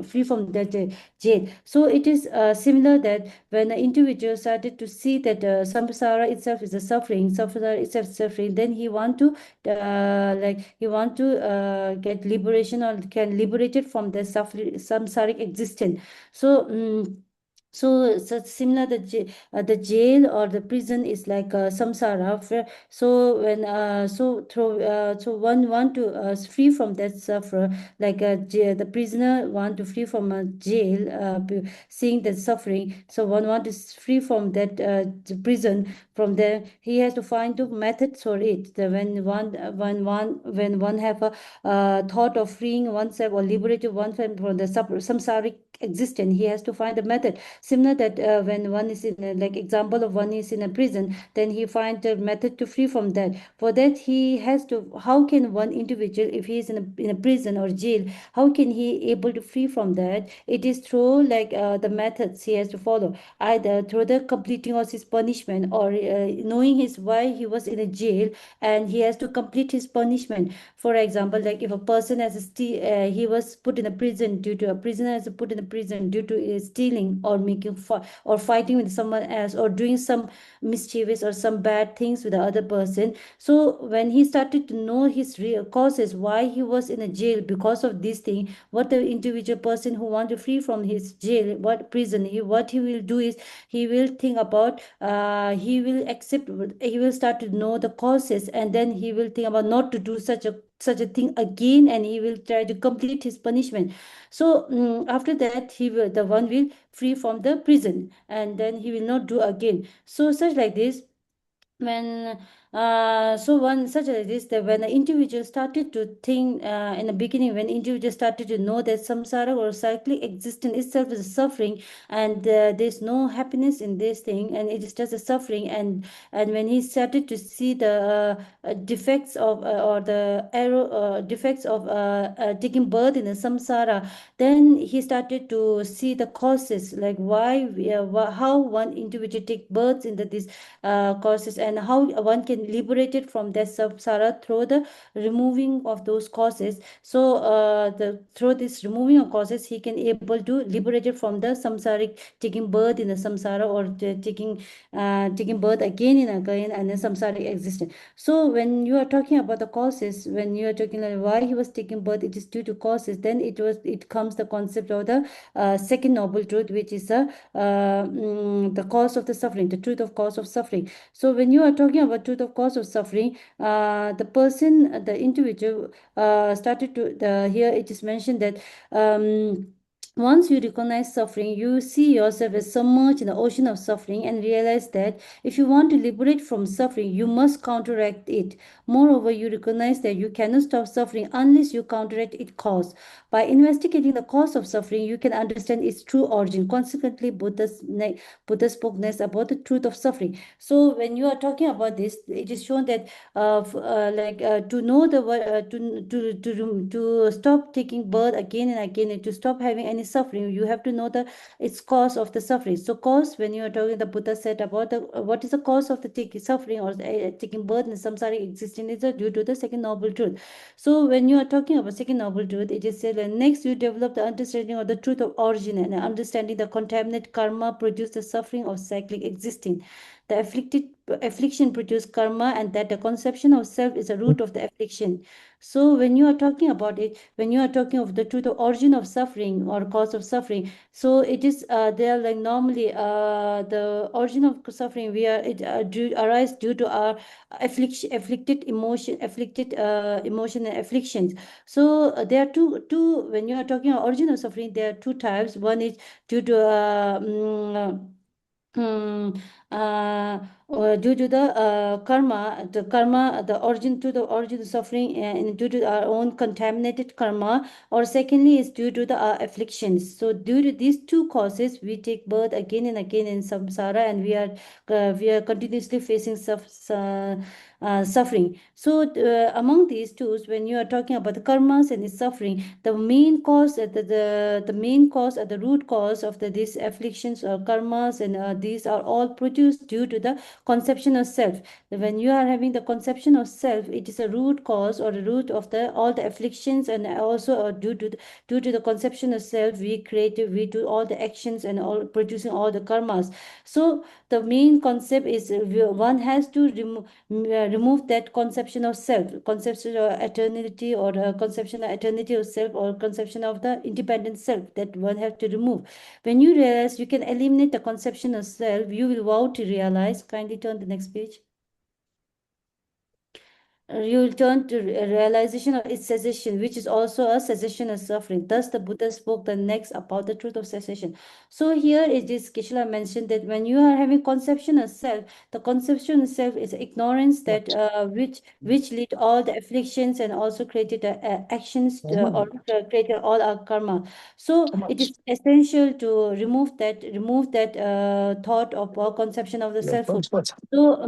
Free from that jail. So it is similar that when an individual started to see that samsara itself is a suffering, samsara itself is suffering, then he want to get liberation, or can liberate it from the samsaric existence. So. So similar, the jail or the prison is like samsara. So when so one want to free from that suffer, like the prisoner want to free from a jail, seeing the suffering. So one want to free from that the prison. From there, he has to find the methods for it. When one have a thought of freeing oneself or liberating oneself from the samsaric existence, he has to find the method. Similar that when one is in like example of one is in a prison, then he find a method to free from that. For that, he has to, how can one individual, if he is in a prison or jail, how can he able to free from that? It is through like the methods he has to follow, either through the completing of his punishment, or knowing his why he was in a jail, and he has to complete his punishment. For example, like if a person has he was put in a prison due to, a prisoner is put in a prison due to stealing, or making or fighting with someone else, or doing some mischievous or some bad things with the other person. So when he started to know his real causes, why he was in a jail because of this thing, what the individual person who want to free from his jail, what prison, what he will do is, he will think about, he will accept, he will start to know the causes, and then he will think about not to do such a thing again, and he will try to complete his punishment. So after that, the one will free from the prison, and then he will not do again. So such like this, when so one such as this, that when the individual started to think in the beginning, when individual started to know that samsara or cyclic existence itself is a suffering, and there's no happiness in this thing, and it is just a suffering, and when he started to see the defects of or the error defects of taking birth in the samsara, then he started to see the causes, like how one individual take births into this causes, and how one can liberate it from that samsara through the removing of those causes. So through this removing of causes, he can able to liberate it from the samsaric, taking birth in the samsara, or taking birth again and again, and the samsaric existence. So when you are talking about the causes, when you are talking like why he was taking birth, it is due to causes. Then it comes the concept of the second noble truth, which is the cause of the suffering, the truth of cause of suffering. So when you are talking about truth of cause of suffering, the person, the individual, started to here it is mentioned that once you recognize suffering, you see yourself as submerged in the ocean of suffering and realize that if you want to liberate from suffering, you must counteract it. Moreover, you recognize that you cannot stop suffering unless you counteract its cause. By investigating the cause of suffering, you can understand its true origin. Consequently, Buddha spoke next about the truth of suffering. So when you are talking about this, it is shown that to know the to stop taking birth again and again and to stop having any suffering, you have to know the its cause of the suffering. So cause, when you are talking, the Buddha said about the what is the cause of the taking suffering or taking birth in samsara existence is due to the second noble truth. So when you are talking about second noble truth, it is said that next you develop the understanding of the truth of origin, and understanding the contaminate karma produce the suffering of cyclic existing. The affliction produce karma, and that the conception of self is the root of the affliction. So when you are talking about it, when you are talking of the truth of origin of suffering or cause of suffering, so it is they are like normally the origin of suffering we are it arise due to our emotion and afflictions. So there are two when you are talking about origin of suffering, there are two types. One is due to mm, due to the karma, the origin to the origin of suffering, and due to our own contaminated karma, or secondly is due to the afflictions. So due to these two causes, we take birth again and again in samsara, and we are continuously facing suffering. So among these two, when you are talking about the karmas and the suffering, the main cause, the main cause, the root cause of these afflictions or karmas, and these are all produced due to the conception of self. When you are having the conception of self, it is a root cause or the root of the all the afflictions, and also due to the conception of self, we do all the actions and all producing all the karmas. So the main concept is one has to remove that conception of self, conception of eternity, or conception of eternity of self, or conception of the independent self, that one has to remove. When you realize you can eliminate the conception of self, you will vow to realize. Kindly turn the next page. You will turn to realization of its cessation, which is also a cessation of suffering. Thus, the Buddha spoke the next about the truth of cessation. So here it is, Kishla mentioned that when you are having conception of self, the conception of self is ignorance that which lead all the afflictions and also created actions or created all our karma. So it is essential to remove that thought of or conception of the selfhood. So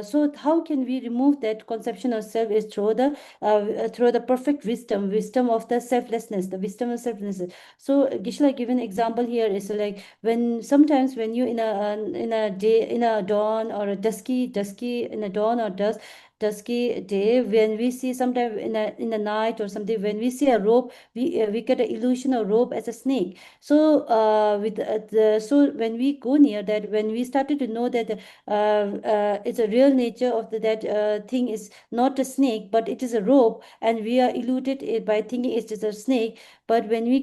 so how can we remove that conception of self is through the perfect wisdom of the selflessness, the wisdom of selflessness. So Gishla given example here is like when sometimes when you in a day, in a dawn or a dusky in a dawn or dusky day, when we see sometime in the night or something, when we see a rope, we get an illusion of rope as a snake. So so when we go near that, when we started to know that it's a real nature of that thing is not a snake, but it is a rope, and we are eluded it by thinking it is a snake. But when we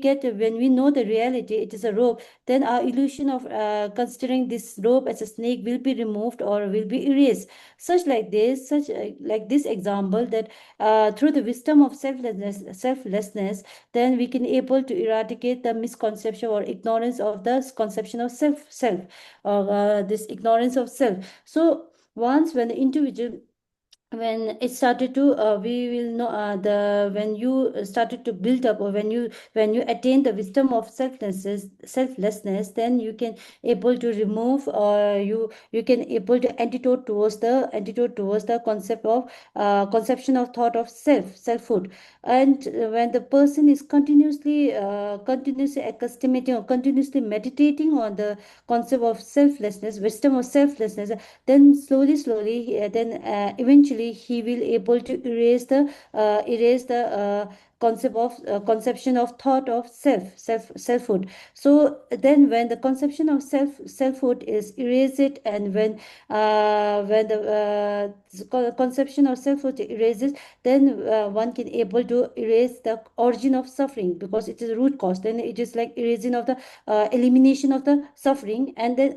know the reality, it is a rope, then our illusion of considering this rope as a snake will be removed or will be erased. Such like this example, that through the wisdom of selflessness, then we can able to eradicate the misconception or ignorance of the conception of self, or this ignorance of self. So once when the individual, when it started to we will know the when you started to build up, or when you attain the wisdom of selflessness, then you can able to remove, or you can able to antidote towards the concept of conception of thought of selfhood. And when the person is continuously accustoming or continuously meditating on the concept of selflessness, wisdom of selflessness, then slowly then eventually he will able to erase the concept of conception of thought of selfhood. So then when the conception of selfhood is erased, and when the conception of selfhood erases, then one can able to erase the origin of suffering, because it is a root cause. Then it is like erasing of the elimination of the suffering, and then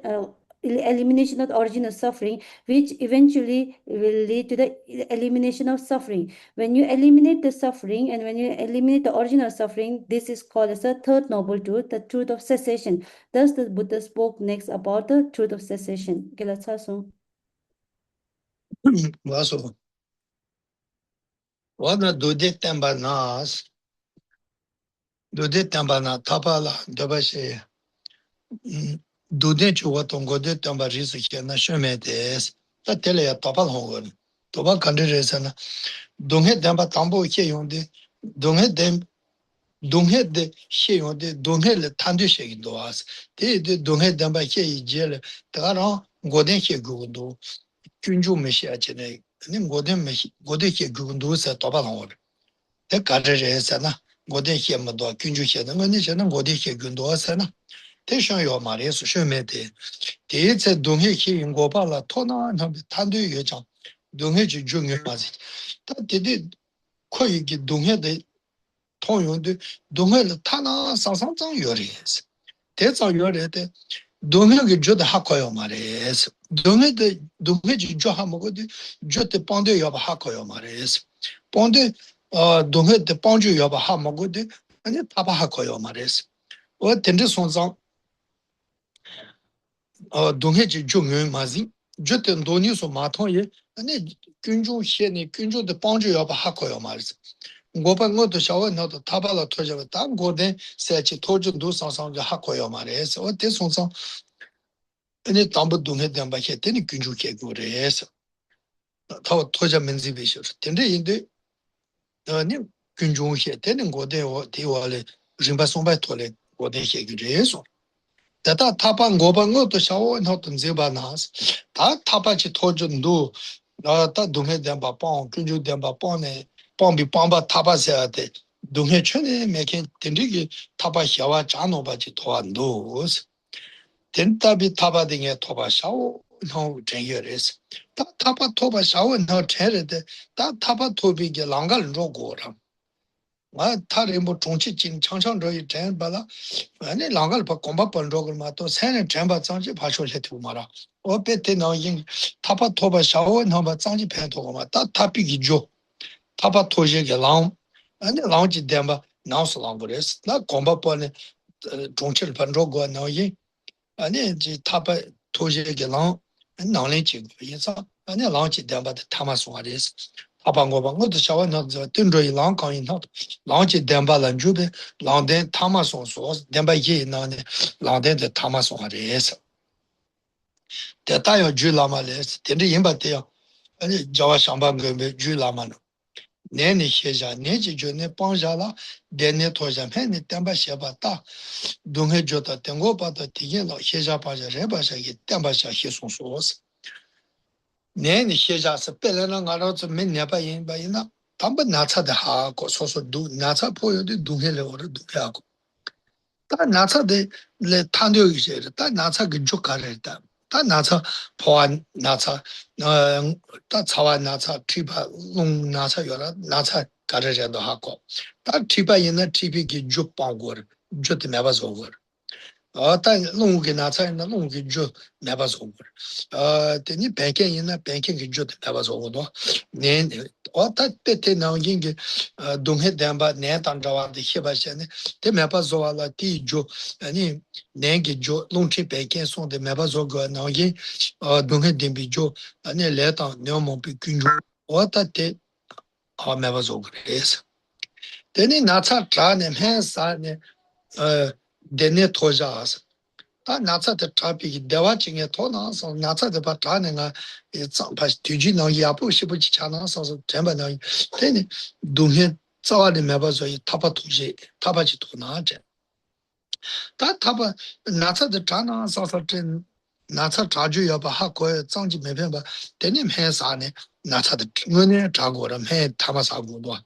elimination of the origin of suffering, which eventually will lead to the elimination of suffering. When you eliminate the suffering and when you eliminate the origin of suffering, this is called as the third noble truth, the truth of cessation. Thus, the Buddha spoke next about the truth of cessation. Okay, let's also. 와서 와나 도데 템바나스 도데 템바나 타발라 더바시 도데 주와 동고데 템바리스 키나 셔메데스 따텔레야 타발 홍건 도바 간데레사나 동해 템바 담보 키용데 동해 템 동해 데 시용데 동해를 탄두셰기 도와스 데데 동해 템바 키이젤 따라 고데 키고도 균주 메시아체네 님 고데 메시 고데 키고도서 타발 홍건 대 가르레사나 고데 키엠도 균주 키는 거니 저는 고데 키군도서나 대셔요 말에서 셔메데 대체 동해 키인 고발라 토나 탄도 여장 동해 중요 맞지 다 되게 거기 동해대 통용도 동해를 타나 상상장 요리스 대장 요리데 동해게 저도 하고요 말에서 동해대 동해지 저 하고도 저때 본데 여 하고요 말에서 본데 동해대 본주 여 하고도 아니 타바 하고요 말에서 어 텐데 손상 동해지 중요 맞지 저때 돈이서 마통에 아니 군주 시에 군주의帮助要하고요 말이지 고방어도 샤워나도 타발라 터져가 딱 고대 세치 토준도 상상도 하고요 말이지 어때 손상 아니 담보 동해 담바해 되니 군주께 그래서 더 토자 면집이셔 근데 인데 아니 군주시에 되는 고대 대화를 림바 송바 토래 고대해 그래서 다다 타방 고방어도 샤워나도 제바나스 다 타바치 토준도 나다 동해 담바 뻥 군주 담바 뻥네 뻥비 뻥바 타바세야데 동해 천에 메케 텐디기 타바 샤와 자노바지 토안도스 텐타비 타바딩에 토바 샤오 노 쟁여레스 다 타바 토바 샤오 노 체레데 다 타바 토비게 랑갈 로고라 와 타레 뭐 정치진 창창저이 쟁바라 아니 랑갈 바 콤바 번로글 마또 세네 쟁바 장지 바쇼셰 투마라 어베테 나인 타바 토바 샤오 노바 장지 펜토고마 다 타비기 조 타바 토제게 랑 아니 랑지 뎀바 나우스 랑고레스 나 콤바 번에 정치를 번로고 나이 아니 지 타바 토제게 랑 나올레지 인사 아니 랑지 뎀바 타마송아레스 아방고방고도 샤와나 뜬저이 랑강인나 랑지 뎀바란 주베 랑데 타마송소 뎀바예 나네 랑데 타마송아레스 대다요 줄라마레스 텐데 임바테요 아니 자와 상방게 줄라마노 내니 해자 내지 전에 방자라 내내 토자면에 땜바셔바다 동해 줬다 땡고 받다 디게로 해자 바자 레바샤게 땜바샤 희송소스 내니 해자서 빼려는 거라서 맨내 바인 바이나 담바 나차다 하고 소소도 나차 보여도 동해를 오르 두게하고 다 나차데 레 탄도이제 다 나차 그 조카래다 다 나차 포안 나차 다 차와 나차 티바 롱 나차 여라 나차 가르자도 하고 다 티바 있는 티비기 줍방고 줍데 매바서 다 롱게 나차나 롱게 줍 매바서 되니 뱅케 있는 뱅케기 줍데 매바서 네 어다 때때 나오긴 게 동해 담바 내 단자와데 해바셔네 데 매바서 와라 티조 아니 내게 조 롱티 뱅케 손데 매바서 거 나오긴 동해 뎀비조 아니 레타 녀모비 군조 어다 때 매바서 그래서 되니 나차 트라네 해사네 데네 토자스 다 나차데 트라피기 대화증에 토나서 나차데 바타네가 이zampa 뒤지는 야부 시부지 차나서 전반에 되니 동해 자와데 매바서 타바 투지 타바지 토나제 다 타바 나차데 차나서 전 나차 자주 여바 하고 장지 매변바 되니 해사네 나차데 뭐네 자고라 해 타바사고도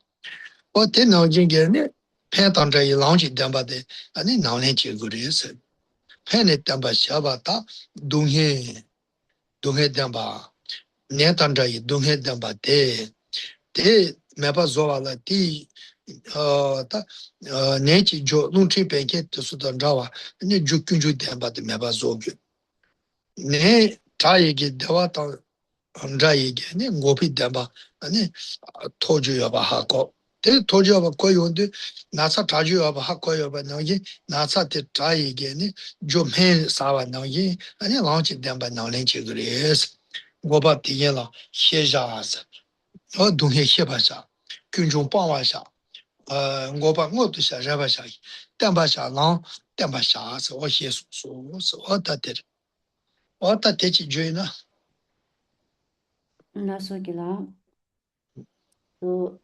어 되노진게네 팬단자이 랑지 담바데 아니 나오네 지구리스 팬에 담바 샤바타 동해 담바 네단자이 동해 담바데 데 매바 조와라 디 다 네지 조 룽치 뱅게 수단자와 네 주균주 담바데 매바 조규 네 자에게 대화다 자에게 네 고피 대바 아니 토주여봐 하고 대 토주여봐 거요인데 나사 자주여봐 하고여봐 너기 나사 대 자에게는 좀해 사와 너기 아니 라운치 대바 나랭치 그래서 고바 디엘라 셰자스 동해 셰바사 군종 방와사 고바 뭐도 샤자바사 담바샤랑 담바샤스 오셰수수 어다데 어다데지 주이나 Nasogila. So,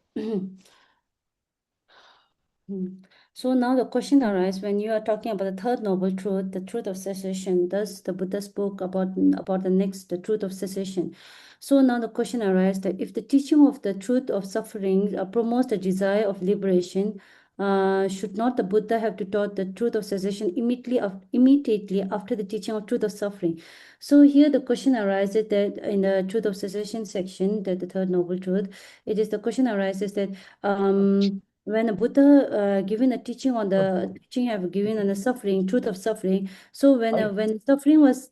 so now the question arises when you are talking about the third noble truth, the truth of cessation. Thus, the Buddha spoke about the next, the truth of cessation. So now the question arises that if the teaching of the truth of suffering promotes the desire of liberation, should not the Buddha have to taught the truth of cessation immediately after the teaching of truth of suffering? So here the question arises that in the truth of cessation section, that the third noble truth, it is the question arises that when the Buddha given a teaching on the teaching have given on the suffering, truth of suffering. So when suffering was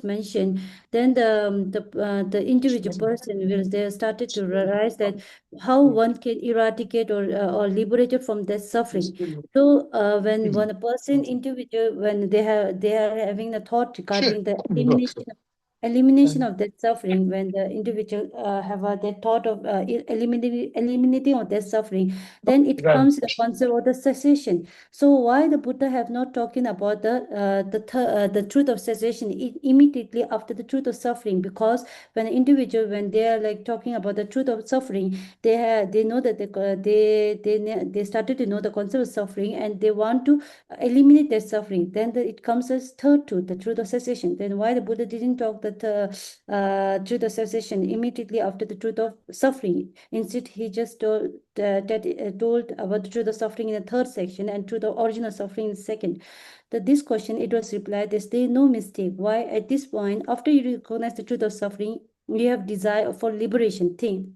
mentioned, then the individual person will they started to realize that how one can eradicate or liberated from that suffering. So when a person individual when they are having a thought regarding the elimination of that suffering, when the individual have that thought of eliminating of that suffering, then it comes the concept of the cessation. So why the Buddha have not talking about the truth of cessation immediately after the truth of suffering? Because when an individual when they are like talking about the truth of suffering, they know that they started to know the concept of suffering and they want to eliminate that suffering. Then it comes as third truth, the truth of cessation. Then why the Buddha didn't talk that truth of cessation immediately after the truth of suffering? Instead, he just told about the truth of suffering in the third section and truth of original suffering in the second. That this question, it was replied, there's no mistake. Why at this point, after you recognize the truth of suffering, you have desire for liberation. Think,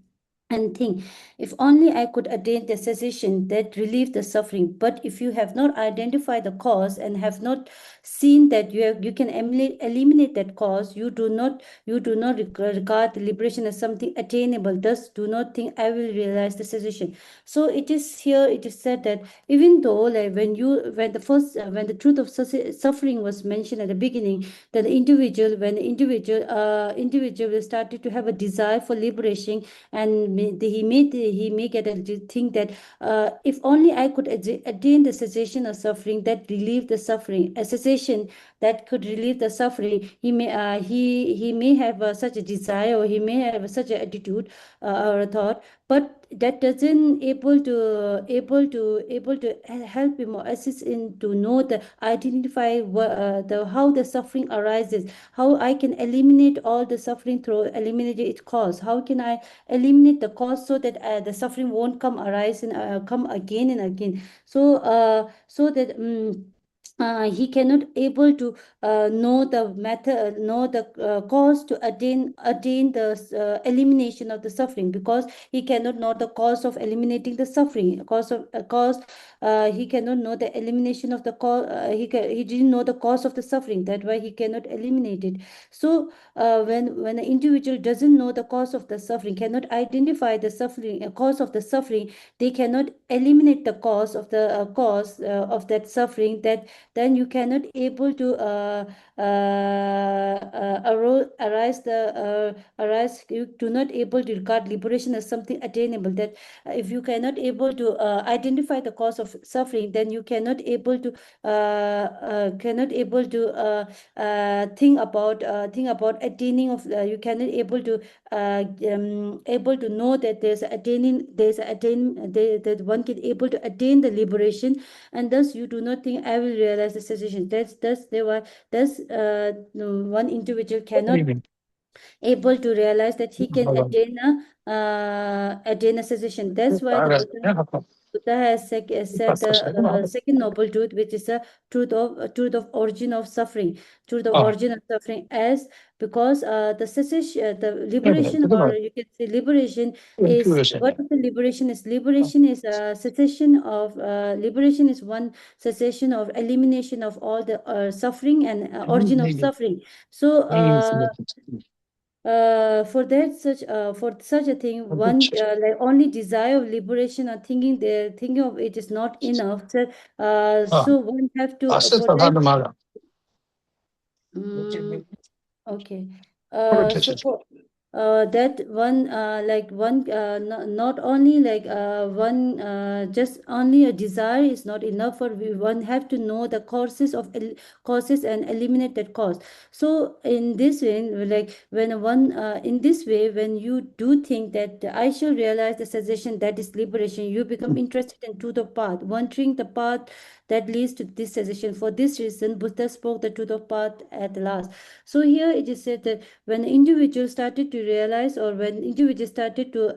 if only I could attain the cessation that relieve the suffering. But if you have not identified the cause and have not seen that you can eliminate that cause, you do not regard the liberation as something attainable. Thus, do not think I will realize the cessation. So it is here. It is said that even though like when the truth of suffering was mentioned at the beginning, that the individual individual started to have a desire for liberation, and he may get a think that if only I could attain the cessation of suffering that relieve the suffering, a cessation that could relieve the suffering, he may have such a desire, or he may have such an attitude or a thought, but that doesn't able to help him or assist in to know the identify how the suffering arises, how I can eliminate all the suffering through eliminating its cause, how can I eliminate the cause so that the suffering won't arise and come again and again. So that he cannot able to know the method, know the cause to attain the elimination of the suffering, because he cannot know the cause of eliminating the suffering. Cause he cannot know the elimination of the cause. He didn't know the cause of the suffering. That's why he cannot eliminate it. So when an individual doesn't know the cause of the suffering, cannot identify the suffering, cause of the suffering, they cannot eliminate the cause of the cause of that suffering. Then you cannot able to arise. You do not able to regard liberation as something attainable. That if you cannot able to identify the cause of suffering, then you cannot able to think about attaining of. You cannot able to know that that one can able to attain the liberation, and thus you do not think I will realize the cessation. One individual cannot able to realize that he can attain a cessation. That's why the Buddha Buddha has said the second noble truth, which is a truth of origin of suffering, truth of origin of suffering, as because the cessation, the liberation, or you can say liberation is what is the liberation is. Liberation is a cessation of liberation is one cessation of elimination of all the suffering and origin of suffering. So for such a thing, one like only desire of liberation or thinking of it is not enough. So one have to for that. Mm, okay. So for that one, like one, not only like one, just only a desire is not enough. For one have to know the causes and eliminate that cause. So in this way, like when one in this way, when you do think that I shall realize the cessation, that is liberation, you become interested into the path, wandering the path that leads to this cessation. For this reason, Buddha spoke the truth of path at last. So here it is said that when individuals started to realize, or when individuals started to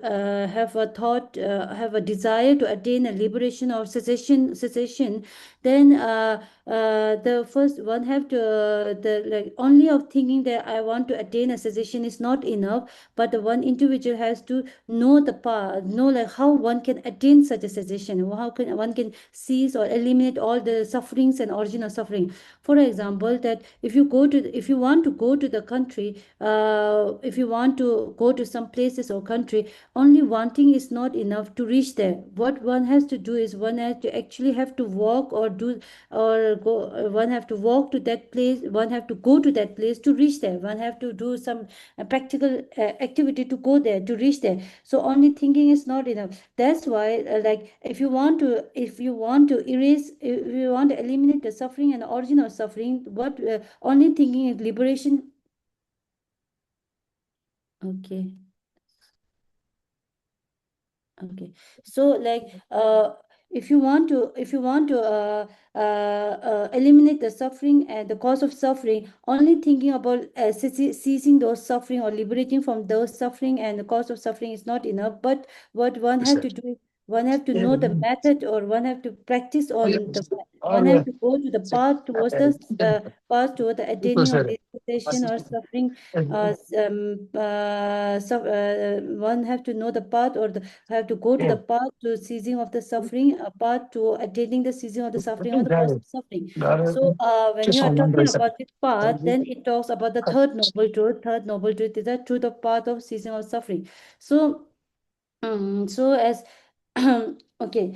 have a thought, have a desire to attain a liberation or cessation, then the first one have to the like only of thinking that I want to attain a cessation is not enough, but the one individual has to know the path, know like how one can attain such a cessation, how can one can cease or eliminate all the sufferings and origin of suffering. For example, that if you want to go to the country, if you want to go to some places or country, only wanting is not enough to reach there. What one has to do is one has to actually have to walk or do or go. One have to walk to that place. One have to go to that place to reach there. One have to do some practical activity to go there to reach there. So only thinking is not enough. That's why, like, if you want to erase, if you want to eliminate the suffering and the origin of suffering, what only thinking is liberation. Okay. Okay. So like if you want to eliminate the suffering and the cause of suffering, only thinking about ceasing those suffering or liberating from those suffering and the cause of suffering is not enough. But what one have to do is one have to know the method, or one have to practice on the one have to go to the path towards the path toward the attaining of this cessation or suffering. One have to know the path, or have to go to the path to ceasing of the suffering, a path to attaining the ceasing of the suffering or the cause of suffering. So when you are talking about this path, then it talks about the third noble truth. Third noble truth is the truth of path of ceasing of suffering. So so as okay,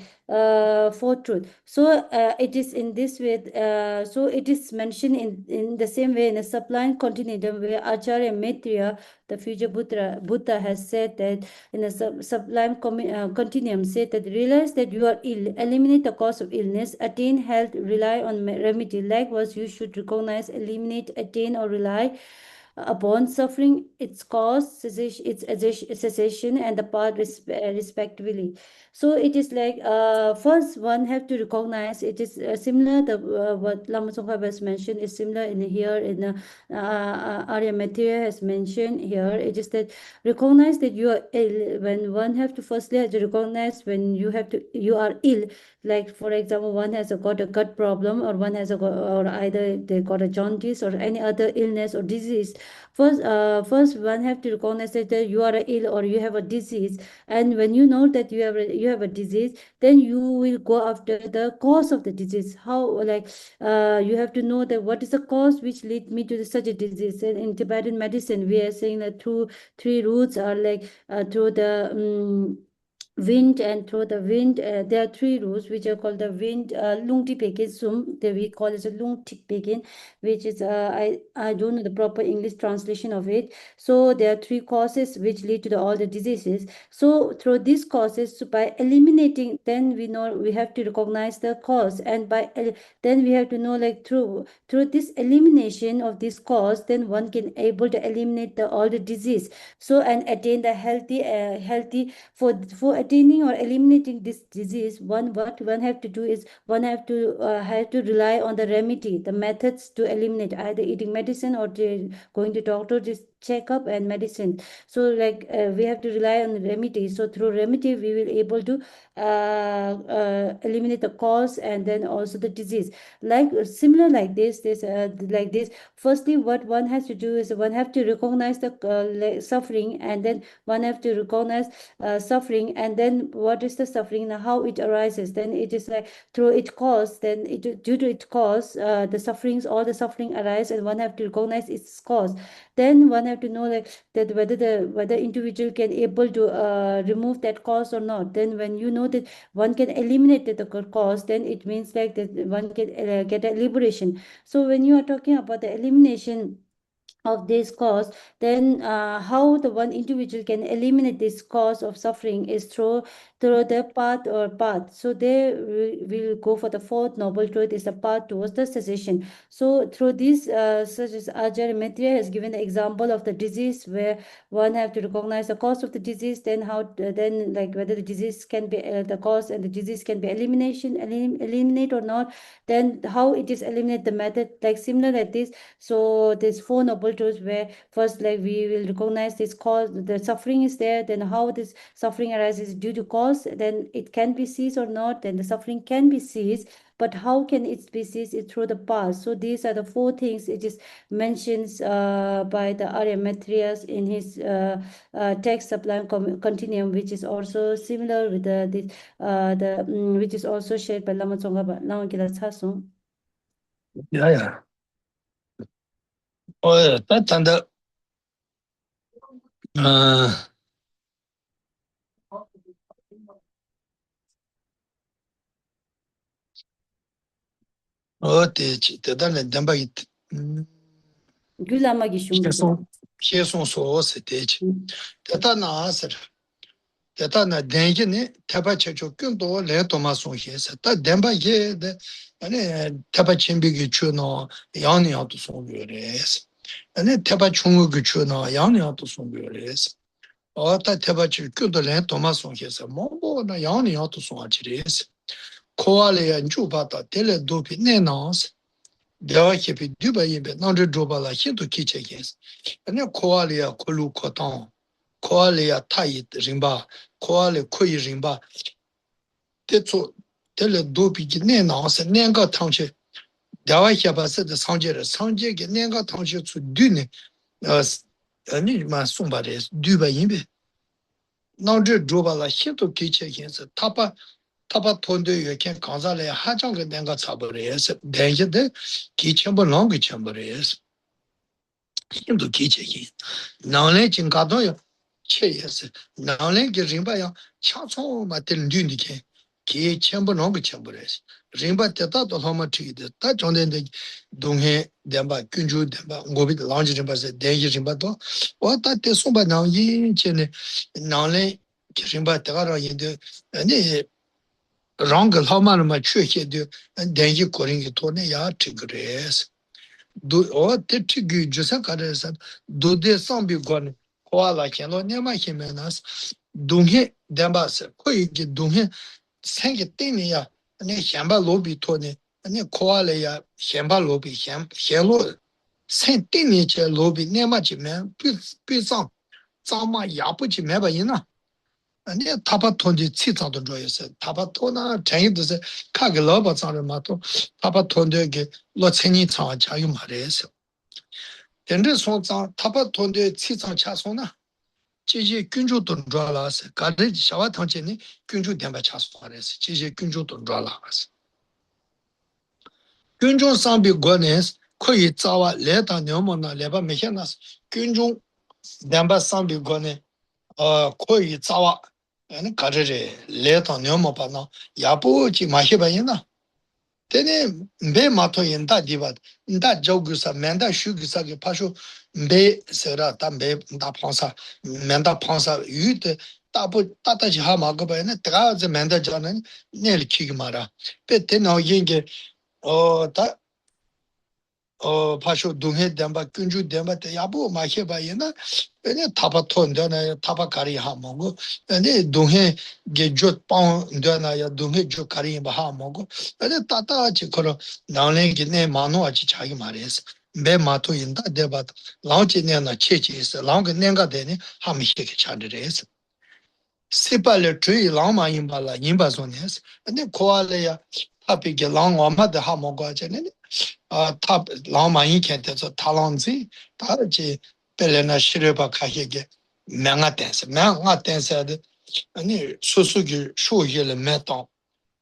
for truth. So it is in this way. So it is mentioned in the same way in a sublime continuum, where Acharya Maitreya, the future Buddha has said that in a sublime continuum, said that realize that you are ill, eliminate the cause of illness, attain health, rely on remedy. Likewise, you should recognize, eliminate, attain, or rely upon suffering, its cause, cessation, and the path respectively. So it is like first one have to recognize. It is similar. The what Lama Tsongkhapa has mentioned is similar in here in Arya Mathura has mentioned here. It is that recognize that you are ill. When one have to firstly have to recognize when you are ill. Like for example, one has got a gut problem, or one has or either they got a jaundice or any other illness or disease. First one have to recognize that you are ill or you have a disease, and when you know that you have a disease, then you will go after the cause of the disease. How, like, you have to know that what is the cause which lead me to such a disease. And in Tibetan medicine, we are saying that through three roots are like through the wind, and through the wind there are three roots which are called the wind, lung ti pekin sum, that we call it a lung tik pekin, which is I don't know the proper English translation of it. So there are three causes which lead to all the diseases. So through these causes, so by eliminating, then we know we have to recognize the cause, and then we have to know, like, through this elimination of this cause, then one can able to eliminate all the disease. So and attain the healthy for attaining or eliminating this disease, what one have to do is one have to rely on the remedy, the methods to eliminate, either eating medicine or going to doctor, just checkup and medicine. So like we have to rely on the remedy. So through remedy we will able to eliminate the cause and then also the disease. Like similar like this like this, firstly what one has to do is one have to recognize the suffering, and then one have to recognize suffering, and then what is the suffering and how it arises. Then it is like through its cause, then due to its cause the sufferings, all the suffering arise, and one have to recognize its cause. Then one have to know like that whether individual can able to remove that cause or not. Then when you know that one can eliminate the cause, then it means like that one can get a liberation. So when you are talking about the elimination of this cause, then how the one individual can eliminate this cause of suffering is through the path. So they will go for the fourth noble truth, is the path towards the cessation. So through this, such as Ajahn Maitreya has given the example of the disease, where one have to recognize the cause of the disease, then how then like whether the disease can be the cause and the disease can be eliminate or not, then how it is eliminate, the method like similar like this. So there's four noble truths, where first like we will recognize this cause, the suffering is there, then how this suffering arises due to cause, then it can be ceased or not, then the suffering can be ceased, but how can it be ceased? It through the past. So these are the four things it is mentions by the Arya Maitreya in his text Sublime Continuum, which is also similar with which is also shared by Lama Tsongkhapa Lama Gila Tsasung. Yeah. Oh, that and the Gulama Gishung. Keson so stage. Tetana answer. Tetana dangene, tabacho kundo, le Thomason yes. That demba ye, the tabachimbi chuno, yani out to some years. And then tabachungu chuno, yani out to some years. Or that tabachi kundo, le Thomason yes. Mombo, yani out to some years. Koale and Jubata, tele dopi nenans. Dewa kepi duba yinbe, nandre droba la hinto kiche yes. And then koalia kolu koton, koalia tayit rimba, koale koi rimba, tetsu tele dopi ki nenans, nenga tangche, dewa kepa se de sanje ki nenga tangche tsu dune, ani ma sumba res, duba yinbe. Nandre droba la hinto kiche yes, tapa tondo yo ken kanza le hachang ke nenga tsabo res, denje de ki chenpo longi chenpo res. Hindu kiche yin. Nanglen jing gato yo che yes. Nanglen ki rinpa yang chachong ma tel ndu ni ken. Ki chenpo nongo chenpo res. Rinpa teta to loma chigi de. Ta chongden de dunghe denpa, kunju denpa, ngobi de langji rinpa se, dengi rinpa to. Wa ta te sumpa nang yin che ne. Nanglen ki rinpa tega ra yin de. Rang loma ma chue ke de. Dengi koringi to ne ya chigi res. O te tiki jusa kare san do de sambi gwan kwa la ken lo nema himenas dunghe demba se koi ki dunghe sengi teni ya ne hiamba lobi to ne ne kwa le ya hiamba lobi hielo sen teni che lobi nema chi me pi sang zama yapu chi me ba ina ne tapa tonji ci zang don zhuo se tapa to na changi de se ka ge lo ba zang re ma to tapa tonde ge lo chenni chang cha yu ma re se denze song zang tapa tonde ci zang cha song na ji ji gunju don zhuo la se ga de xiao tang chen ni gunju dian ba cha song re se ji ji gunju don zhuo la se gunju sang bi guo ne ko yi za wa le da niao mo na le ba me xian na gunju dian ba sang bi guo ne ko yi za wa ane 가르레 레타 녀모바나 야보지 마시바이나 테네 배 마토 인다 디바 인다 조구사 멘다 슈구사게 파쇼 배 세라 담배 다 판사 멘다 판사 유데 따보 따다지 하마고바네 드가즈 멘다 자는 내일 키기 마라 베테 나오긴게 어다 파쇼 동해 담바 근주 담바 때 야보 마셔 봐이나 근데 타바톤더나 타바카리 하모고 근데 동해 게조 빵더나야 동해 조 카리 바하모고 근데 따따지 그러 나네기네 마노아지 자기 말해서 매 마토 인다 데바 라오지네나 체치스 라오게 nen가 되네 함시게 차르레스 세발레 트이 라마 임발라 임바소네스 근데 코알레야 파피게 랑와마데 하모고아제네 탑 라마인 캔테서 탈런지 다르지 벨레나 시르바 카히게 맹아텐스 맹아텐스데 아니 수수기 쇼이를 메토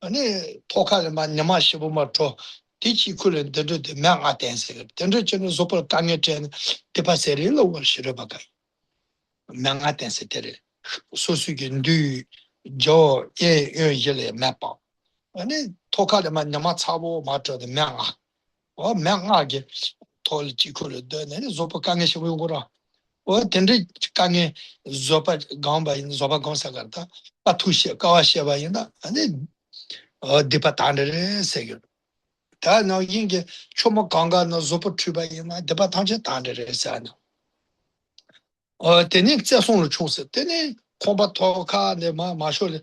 아니 토카르마 냐마시보마 토 티치쿨레 데데 맹아텐스 덴르치는 소포 강게텐 데파세리로 월시르바가 맹아텐스 테레 수수기 뉴조 예예jel레 메파 아니 토카르마 냐마 차보 마트데 맹아 명하게 돌지고를 되는 조파 강에 시고라 텐데 강에 조파 감바 인 조파 건사가다 파투시 까와시바 인다 아니 디파탄데 세겨 다 나긴게 초모 강가는 조파 추바 인다 디파탄제 탄데 세나 테니 째송을 총스 테니 콤바 토카 네마 마쇼레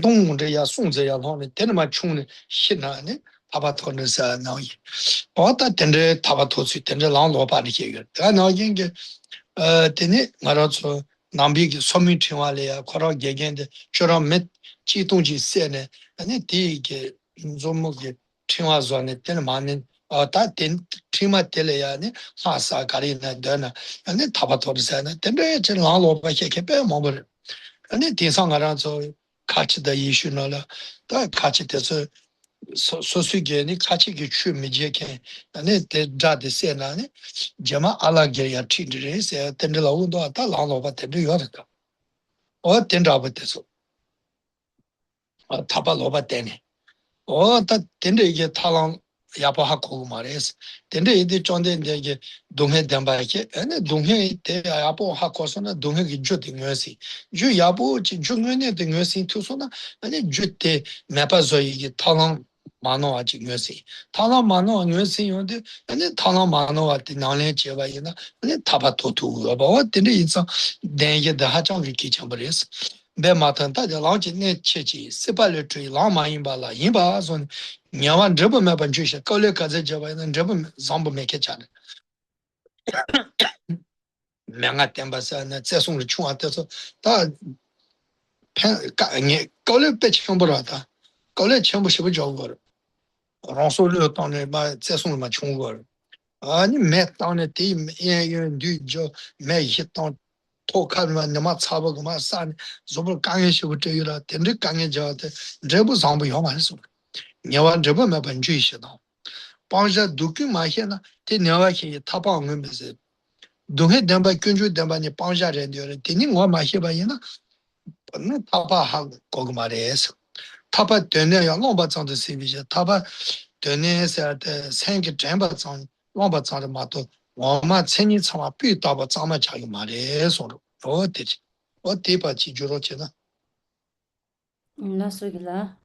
동문제야 송제야 하는 테니마 총네 신나네 타바토르사 나이 어다 텐데 타바토스 텐데 랑로바니 게가 다 나긴게 테니 말아서 남비기 소미 팅와레야 코라 게겐데 저런 몇 지동지 세네 아니 디게 좀목게 팅와서네 테니 많은 다된 팅마 텔레야네 하사 가리나 되나 아니 타바토르사네 텐데 저 랑로바 게게 뭐버 아니 대상가라서 같이다 이슈나라 다 같이 돼서 소수계니 같이 취미제게 아니 대자데 세나니 제마 알아게야 티드레세 텐들라운도 아타 라노바 텐드 요르다 어 텐드아버테서 타발로바 테네 어다 텐드 이게 탈랑 야바하고 말해서 텐드 이제 존데 이제 동해 담바게 아니 동해 때 야바하고서는 동해기 주딩여시 주 야보 중년에 등여시 투소나 아니 주때 매파서 이게 탈랑 마노아 지금요시 타나 마노아 녀시 요데 아니 타나 마노아 티나레 제바이나 아니 타바토투 뭐 근데 인상 내게 다 하장을 기cham버렸어 내 마탄 다들 라지네 체지 세발을 트이 라마인발라 인바선 냐만 저번에 번주시 걸레 가자 제바이는 저번 잠부 메케잖아 명아 템바사나 재송을 충한테서 다 팬가니 걸레 배치형보라다 걸레 전부 싶어 줘 랑소르 땅에 마 재송을 마 총거 아니 매 땅에 디 예연 뒤죠 매 히땅 토카르만 너마 차버고 마산 좀을 강해시고 저기라 텐데 강해져데 저부 상부 요만서 녀와 저부 매 번주이시다 방자 두기 마해나 테 녀와키 타방음에서 동해 담바 근주 담바니 방자래요 테니 뭐 마해바이나 타바하고 거기 말해서 타바 되네요 롱바장도 세비자 타바 되네서 생기 전바장 롱바장도 마도 와마 천이 참아 비다바 장마 자기 말해서 어디지 어디바 지주로잖아 나서길라.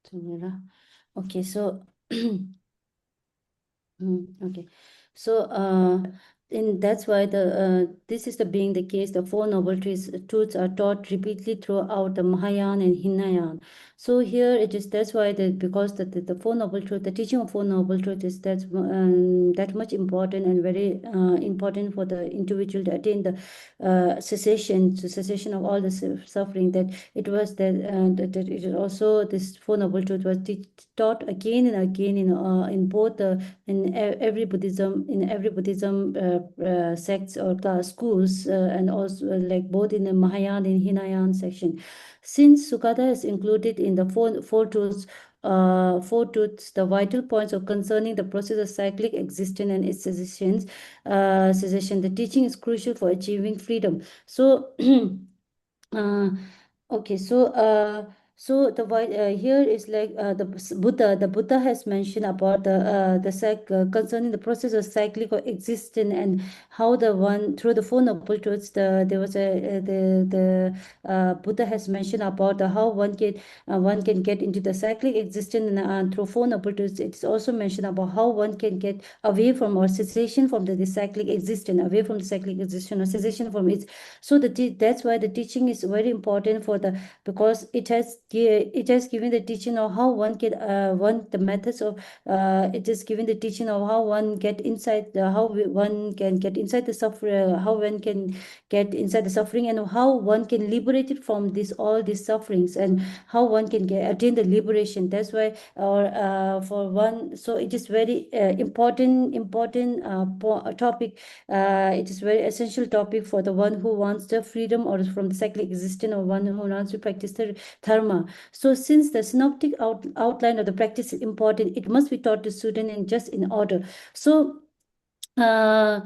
저기라. Okay, so okay, so and that's why this is the being the case. The four noble truths are taught repeatedly throughout the Mahayana and Hinayana. So here it is. That's why because the four noble truth, the teaching of four noble truth is that much important and very important for the individual to attain the cessation of all the suffering. That it was that it is also this four noble truth was taught again and again in both in every Buddhism sects or class schools and also like both in the Mahayana and Hinayana section. Since Sukata is included in the four truths, the vital points of concerning the process of cyclic existence and its cessation, the teaching is crucial for achieving freedom. So, okay, so So the here is like the Buddha has mentioned about concerning the process of cyclic existence, and how the one through the Four Noble Truths, there was a the Buddha has mentioned about how one can get into the cyclic existence, and through Four Noble Truths it's also mentioned about how one can get away from or cessation from the cyclic existence, away from the cyclic existence or cessation from it. So that's why the teaching is very important for the, because it has given the teaching of how one can one the methods of it is given the teaching of how one get inside one can get inside the suffering, how one can get inside the suffering, and how one can liberate it from this all these sufferings, and how one can attain the liberation. That's why, or for one, so it is very important topic. It is very essential topic for the one who wants the freedom or from the cyclic existence, or one who wants to practice the dharma. So since the synoptic outline of the practice is important, it must be taught to student in just in order. So uh,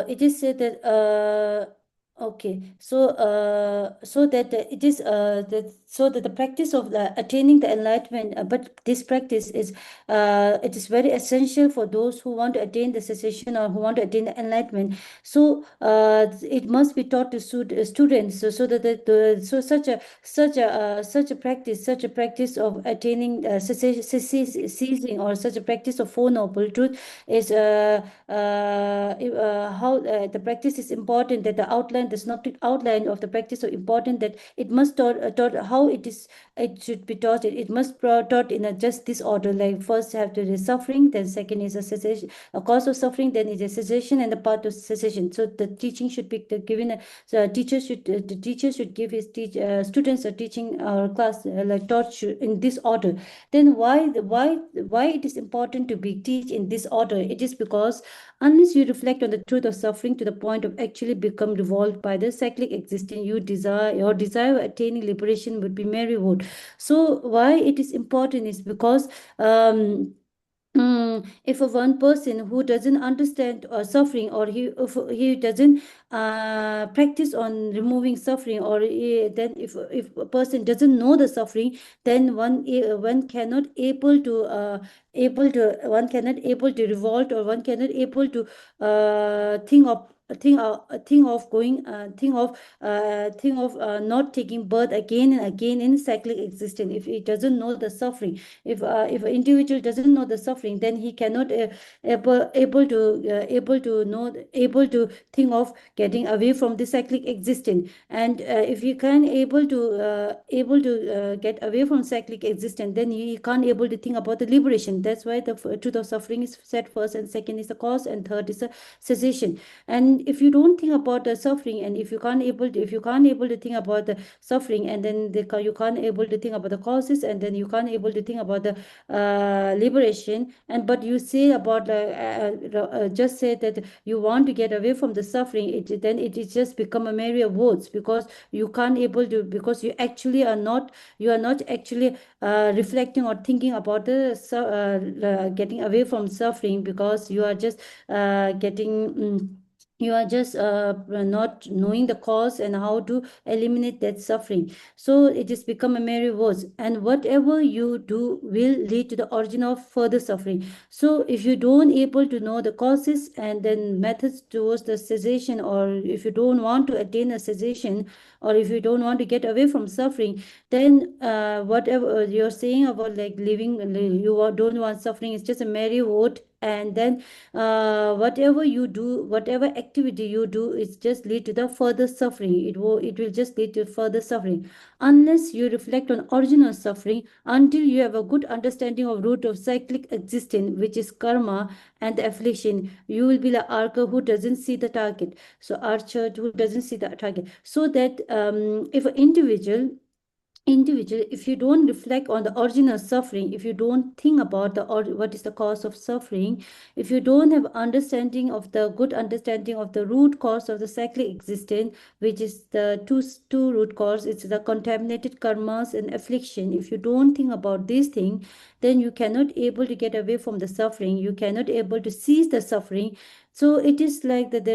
it is said that okay, so that it is that so that the practice of attaining the enlightenment, but this practice is it is very essential for those who want to attain the cessation or who want to attain the enlightenment. So it must be taught to students, so that so such a practice of attaining ceasing, or such a practice of Four Noble Truth is how the practice is important, that the outline, the synoptic outline of the practice is so important that it must taught how it should be taught. It must be taught in just this order, like first have to the suffering, then second is a cessation, a cause of suffering, then is a cessation, and the path of cessation. So the teaching should be given so the teacher should give his students a teaching class like taught in this order. Then why it is important to be teach in this order? It is because unless you reflect on the truth of suffering to the point of actually become revolved by the cyclic existence, your desire of attaining liberation would be merry-wood. So why it is important is because if a one person who doesn't understand suffering, or if he doesn't practice on removing suffering, or then if a person doesn't know the suffering, then one cannot one cannot able to revolt, or one cannot able to think of going think of not taking birth again and again in cyclic existence. If he doesn't know the suffering, if an individual doesn't know the suffering, then he cannot able to think of getting away from the cyclic existence. And if you can able to get away from cyclic existence, then you can't able to think about the liberation. That's why the truth of suffering is said first, and second is the cause, and third is the cessation. And if you don't think about the suffering, and if you can't able to think about the suffering, and then you can't able to think about the causes, and then you can't able to think about the liberation, and but you say about just say that you want to get away from the suffering, then it is just become a myriad words, because you can't able to, because you are not actually reflecting or thinking about the getting away from suffering, because you are just getting you are just not knowing the cause and how to eliminate that suffering. So it has become a merry words, and whatever you do will lead to the origin of further suffering. So if you don't able to know the causes and then methods towards the cessation, or if you don't want to attain a cessation, or if you don't want to get away from suffering, then whatever you're saying about like living, don't want suffering, is just a merry word. And then whatever you do, whatever activity you do, it just lead to the further suffering. It will just lead to further suffering, unless you reflect on original suffering, until you have a good understanding of root of cyclic existence, which is karma and the affliction. You will be like archer who doesn't see the target. So archer who doesn't see the target. So that if an individual, if you don't reflect on the original suffering, if you don't think about what is the cause of suffering, if you don't have good understanding of the root cause of the cyclic existence, which is the two root cause, it's the contaminated karmas and affliction. If you don't think about these things, then you cannot able to get away from the suffering, you cannot able to cease the suffering. So it is like that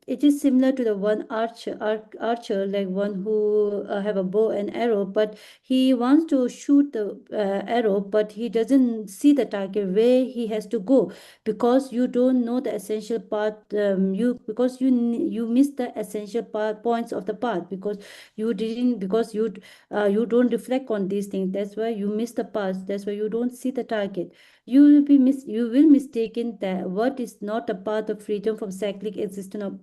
it is similar to the one archer, like one who have a bow and arrow, but he wants to shoot the arrow, but he doesn't see the target where he has to go, because you don't know the essential part. You miss the essential points of the path, because you don't reflect on these things. That's why you miss the path. That's why you don't see the target. You will mistaken that what is not a path of freedom from cyclic existence.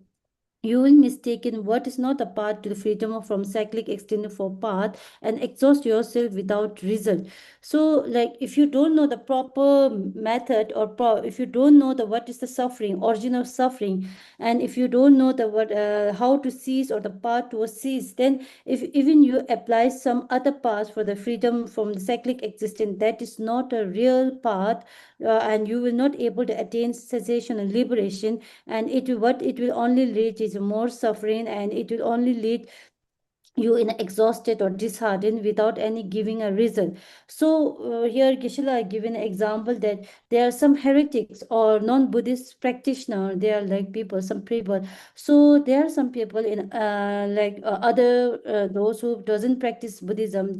You will mistaken what is not a path to the freedom from cyclic extended for path, and exhaust yourself without result. So, like, if you don't know the proper method, or if you don't know the what is the suffering, origin of suffering, and if you don't know the what how to cease, or the path to cease, then if even you apply some other path for the freedom from the cyclic existence, that is not a real path, and you will not able to attain cessation and liberation, and what it will only lead is more suffering, and it will only lead you in exhausted or disheartened without any giving a reason. So here Geshe-la given an example that there are some heretics or non-Buddhist practitioner. They are like people, some people. So there are some people in other those who doesn't practice Buddhism.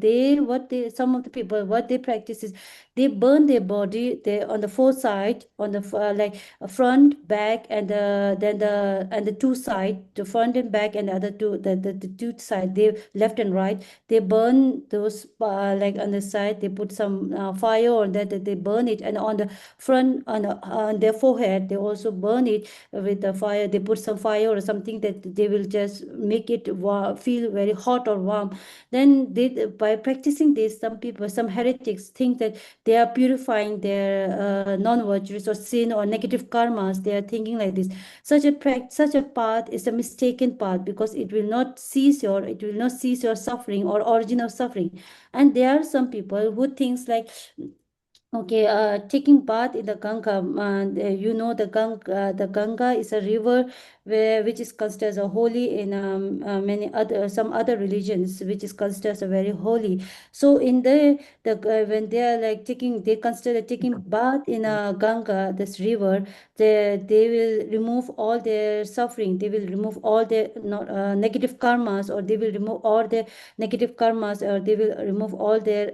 Some of the people, what they practice is they burn their body. They on the four side, on the front, back, and the two side, the front and back, and the other two, the two side, they left and right, they burn those, like on the side they put some fire on that, they burn it, and on the front, on their forehead they also burn it with the fire. They put some fire or something that they will just make it feel very hot or warm. Then by practicing this, some people, some heretics think that they are purifying their non-virtuous or sin or negative karmas. They are thinking like this. Such a path is a mistaken path, because it will not cease your suffering or origin of suffering. And there are some people who thinks like, okay, taking bath in the Ganga. The Ganga is a river which is considered as a holy in many other some other religions, which is considered as a very holy. So in when they are like they consider taking bath in a Ganga, this river, they will remove all their suffering. They will remove all their negative karmas, or they will remove all their negative karmas, or they will remove all their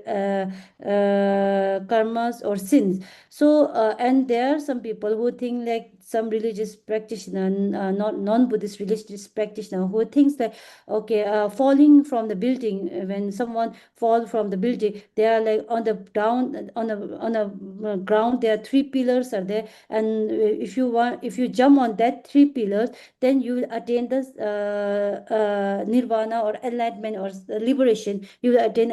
karmas or sins. So and there are some people who think like some religious practitioner, not non-Buddhist religious practitioner, who thinks that, okay, falling from the building, when someone fall from the building, they are like on the down on a ground, there are three pillars are there, and if you jump on that three pillars, then you will attain this nirvana or enlightenment or liberation. You will attain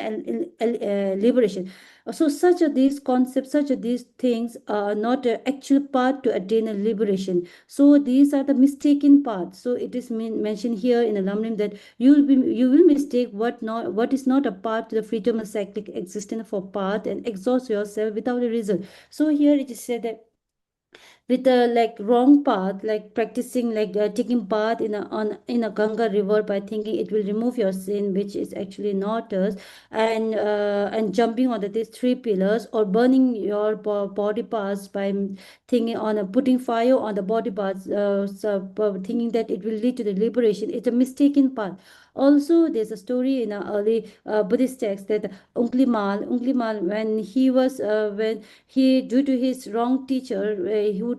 liberation. So these concepts, these things are not an actual path to attain a liberation. So these are the mistaken paths. So it is mentioned here in the Lamrim that you will mistake what is not a path to the freedom of cyclic existence for path, and exhaust yourself without a result. So here it is said that with the like wrong path, like practicing like taking bath in a Ganga river by thinking it will remove your sin, which is actually not us, and jumping on these three pillars, or burning your body parts by thinking on putting fire on the body parts, thinking that it will lead to the liberation. It's a mistaken path. Also, there's a story in an early Buddhist text that Unglimal, when he, due to his wrong teacher,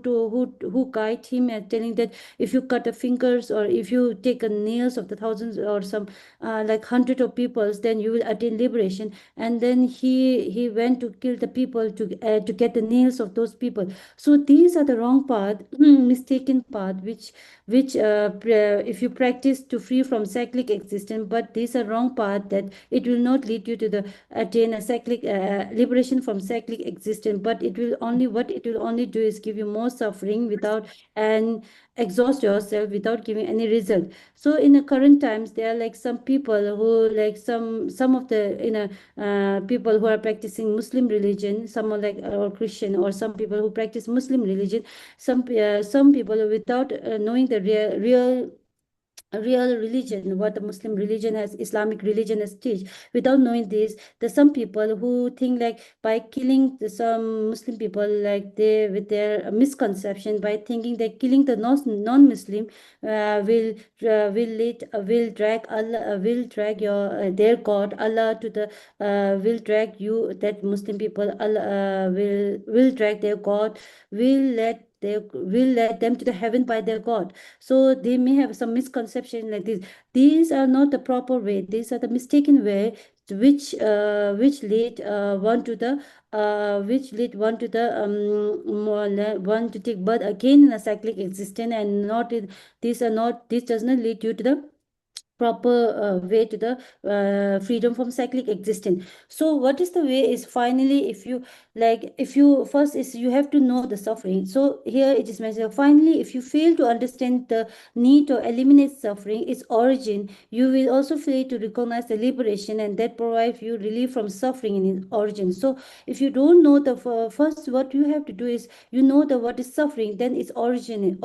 who guide him and telling that if you cut the fingers, or if you take a nails of the thousands, or some like hundred of peoples, then you will attain liberation. And then he went to kill the people to get the nails of those people. So these are the wrong path, mistaken path, which if you practice to free from cyclic existence, but these are wrong path, that it will not lead you to the attain a cyclic liberation from cyclic existence, but it will only do is give you more suffering without, and exhaust yourself without giving any result. So in the current times, there are like some people who like some of the people who are practicing Muslim religion, some are like or Christian, or some people who practice Muslim religion, some people without knowing the real real religion, what the Muslim religion has, Islamic religion has teach. Without knowing this, there's some people who think like by killing some Muslim people, like they with their misconception by thinking that killing the non-Muslim will drag Allah, will drag your their God Allah to the will drag you, that Muslim people Allah will drag their God, will let them to the heaven by their God. So they may have some misconception like this. These are not the proper way. These are the mistaken way which lead one to the one to take birth again in a cyclic existence, and not in, this does not lead you to the proper way to the freedom from cyclic existence. So what is the way is, finally, if you if you first is you have to know the suffering. So here it is mentioned, finally, if you fail to understand the need to eliminate suffering, its origin, you will also fail to recognize the liberation, and that provides you relief from suffering in its origin. So if you don't know the first, what you have to do is, you know the what is suffering, then its origin.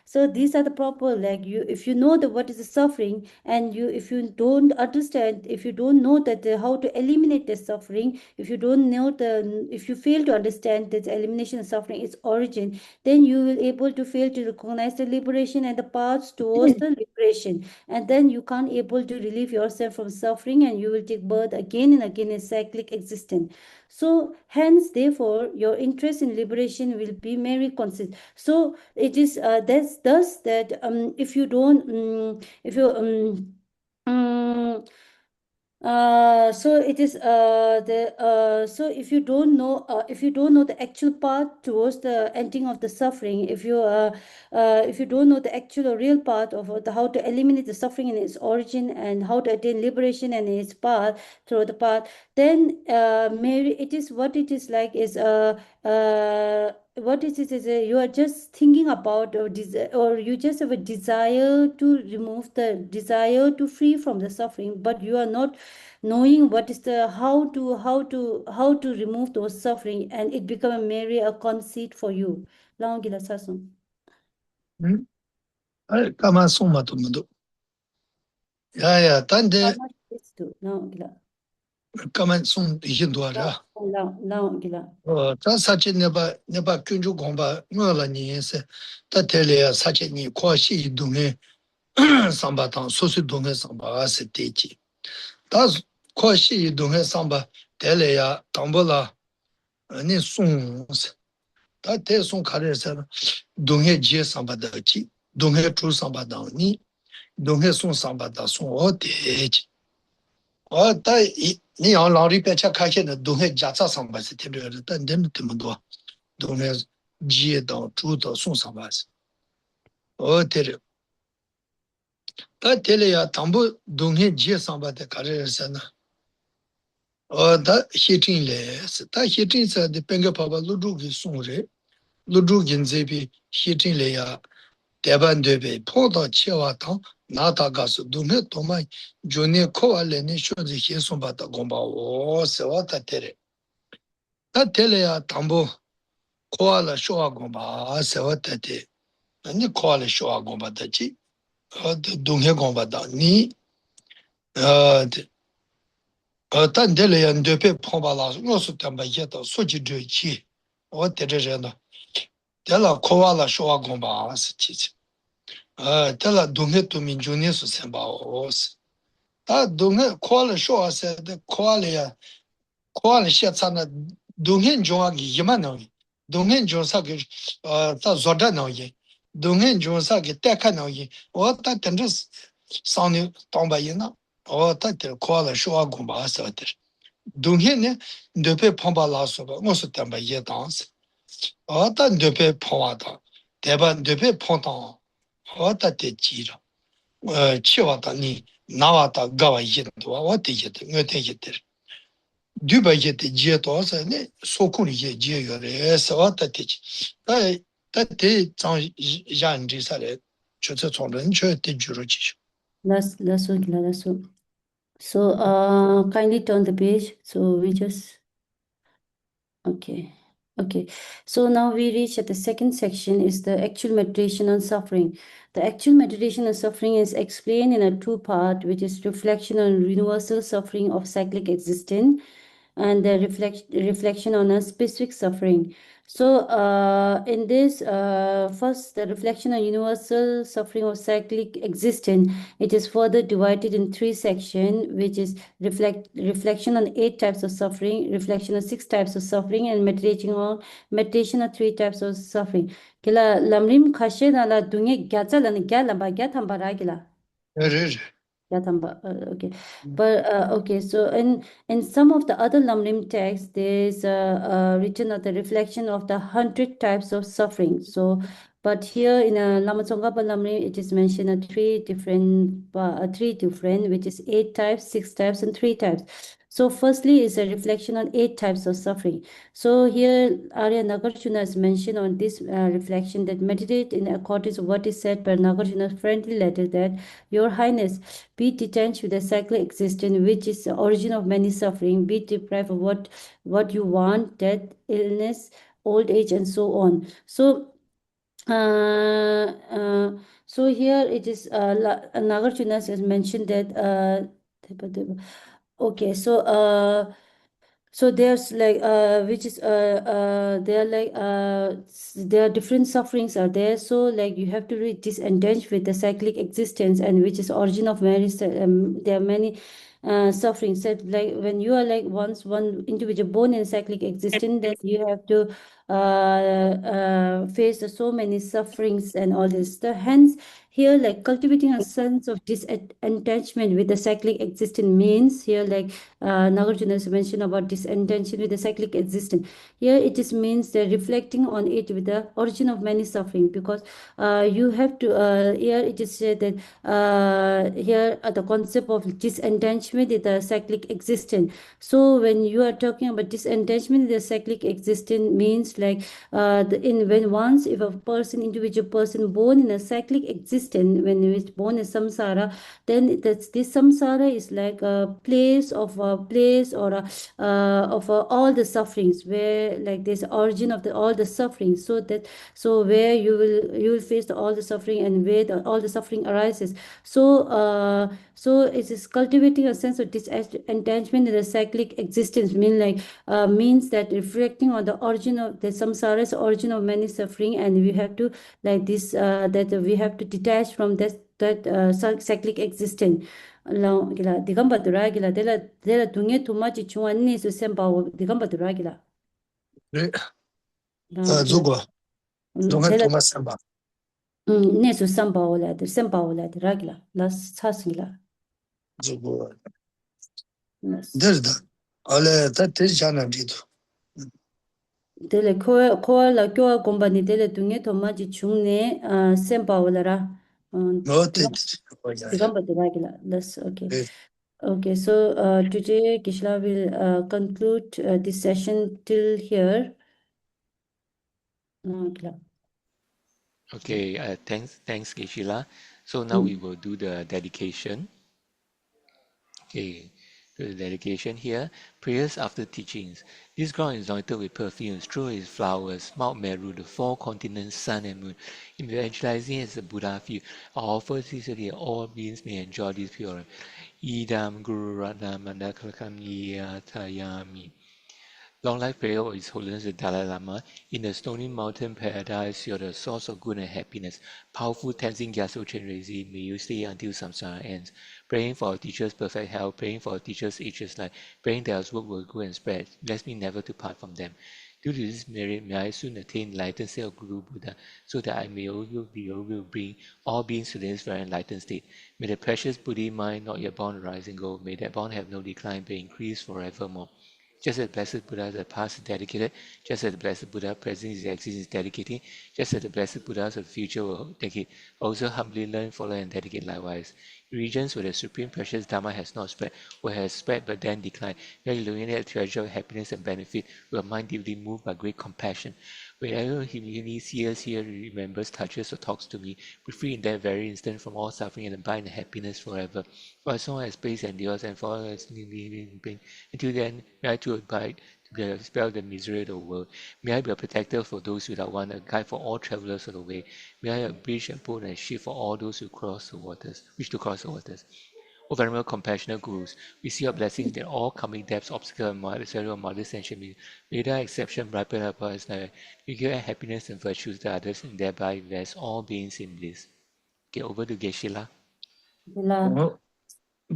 So these are the proper, like, you, if you know the what is the suffering, and you, if you don't understand, if you don't know that how to eliminate the suffering, if you don't know if you fail to understand that elimination of suffering, its origin, then you will able to fail to recognize the liberation and the paths towards the liberation, and then you can't able to relieve yourself from suffering, and you will take birth again and again in cyclic existence. So hence, therefore, your interest in liberation will be very consistent. So it is that's thus that if you don't if you um, so it is the so if you don't know the actual path towards the ending of the suffering, if you don't know the actual or real path of how to eliminate the suffering in its origin, and how to attain liberation and its path through the path, then maybe it is what it is like is what it is you are just thinking about, or you just have a desire to remove the desire to free from the suffering, but you are not knowing what is the how to remove those suffering, and it become a merely a conceit for you. Long gila sasum. Kama suma to mudu. Ya, tande How much is to long gila? kama sum hindwa ra. Long gila. Ta sachi neba kyunju gomba ngola ni se. Ta tele ya sachi ni kwa shi dunge samba tang, sosi dunge samba se techi. Ta kwa shi dunge samba tele ya tambola ni sung se. Ta te sung kare se dunge jie samba da chi, dunge tru samba dang ni, dunge sung samba da sung o techi. Ta ni yang lang ri pecha kaxe na dunge jatsa samba se tele ya, ta ndem timandwa. Dunge jie dang, tru dang, sung samba se. O tere. Ta tele ya tambo dunge jie samba de kare se na. Da hitin le se. Ta hitin se de penga papa ludu ki sung re. Ludu ginze hitin le ya deban debe poda chewa tang nata gasu dunge toma jone kowa le ne shozi hie sumba ta gomba o se wa ta tere. Ta tele ya tambo kowa la showa gomba se wa ta te. Ni kowa la showa gomba ta chi. Dunge gomba ta ni. Tan tele ya ndepe pomba la ngosu tamba yeta sochi dwe chi. O tere rena. Tela kowa la showa gomba se chi chi. Tela dunge tu min june su senpa o se. Ta dunge kowa la showa se, kowa la ya, kowa la she tsana dunge jonga ki yima na wi. Dunge jonsa ki ta zoda na wi. Dunge jonsa ki teka na wi. O ta tenze sani tamba yina. O ta tere kowa la showa gomba se wa tere. Dunge ne ndepe pomba la soba ngosu tamba ye danse. O ta ndepe pomba ta. Deba ndepe pomba. O ta te jira. Chiwa ta ni nawa ta gawa yinduwa. O te yite, ngo te yite. Duba yite jie to sa ne sokun ye jie yore. Sa o ta te chi. Ta te zang yan ri sa le. Cho tse chong ren cho te juro chi shu. Last one gila, last one. So kindly turn the page. So we just okay. Okay, so now we reach at the second section is the actual meditation on suffering. The actual meditation on suffering is explained in a two-part, which is reflection on universal suffering of cyclic existence and the reflection on a specific suffering. So in this first, the reflection on universal suffering of cyclic existence, it is further divided in three sections, which is reflection on 8 types of suffering, reflection on 6 types of suffering, and meditation on 3 types of suffering. Kila lamrim khashe na la dunge gyatsa lani gyalamba gyathamba ragila. Okay, but okay. So in some of the other Lamrim texts, there's written of the reflection of the 100 types of suffering. So, but here in Lama Tsongkhapa Lamrim, it is mentioned three different, which is 8 types, 6 types, and 3 types. So, firstly, is a reflection on 8 types of suffering. So here, Arya Nagarjuna has mentioned on this reflection that meditate in accordance with what is said by Nagarjuna's friendly letter that Your Highness, be detached with the cyclic existence, which is the origin of many suffering, be deprived of what you want, death, illness, old age, and so on. So, so here it is Nagarjuna has mentioned that okay, so there's like which is there are like there are different sufferings are there, so like you have to really disengage with the cyclic existence, and which is origin of many there are many sufferings. So like when you are like once one individual born in cyclic existence, then you have to face so many sufferings and all this. So hence here like cultivating a sense of disentanglement with the cyclic existence means here like Nagarjuna has mentioned about disentanglement with the cyclic existence. Here it just means that reflecting on it with the origin of many suffering, because you have to here it is said that here the concept of disentanglement with the cyclic existence. So when you are talking about disentanglement with the cyclic existence means like when once if a individual person born in a cyclic existence, when he is born in samsara, then this samsara is like a place or of all the sufferings, where like there's origin of all the sufferings. So where you will face all the suffering, and where all the suffering arises. So it is cultivating a sense of disentanglement in the cyclic existence means that reflecting on the origin of the samsara's origin of many suffering, and we have to like this that we have to detach from that cyclic existence. Gila digamba duragila dela dunge too much chuanni so semba digamba duragila gila Zugo, Dunga dela Thomas Samba, ne so semba ola duragila las sasila Zugo, las there's the Ale, that is Jana Dito. dele ko la kyo company dele dunge too much chungne semba olara No, oh, yeah, digamba duragila las okay. yeah. Okay, so today Kishla will conclude this session till here. Gila. Okay, thanks, Keshila. So now we will do the dedication. Okay, so the dedication here. Prayers after teachings. This ground is anointed with perfumes, strewn with flowers, Mount Meru, the four continents, sun and moon. Evangelizing as the Buddha view. I offer this so that all beings may enjoy this pure. Idam Guru Ratna Mandakalakam Yatayami. Long life prayer of His Holiness the Dalai Lama. In the stony mountain paradise, you're the source of good and happiness. Powerful Tenzin Gyatso Chenrezi, may you stay until samsara ends. Praying for our teacher's perfect health, praying for our teacher's ageless life, praying that our work will grow and spread. Bless me never to part from them. Due to this merit, may I soon attain enlightened state of Guru Buddha, so that I may also be able to bring all beings to this very enlightened state. May the precious Buddhi mind not yet born rise and go. May that bond have no decline, but increase forevermore. Just as the Blessed Buddha the past is dedicated, just as the Blessed Buddha present is existing is dedicating, just as the Blessed Buddhas of the future will dedicate, also humbly learn, follow, and dedicate likewise. Regions where the supreme precious Dharma has not spread, or has spread but then declined, where illuminate treasure of happiness and benefit, where mind deeply moved by great compassion. Whenever he sees, hears, remembers, touches, or talks to me, be free in that very instant from all suffering and abide in happiness forever. For as long as space endures and for as living pain, until then, may I too abide dispel the misery of the world. May I be a protector for those without one, a guide for all travelers of the way. May I be a bridge and boat and ship for all those who wish to cross the waters. O venerable compassionate Gurus, we see your blessings that all coming depths, obstacles, and modest and be. May thy exception ripen upon us now. We give happiness and virtues to others and thereby invest all beings in bliss. Okay, over to Geshe-la.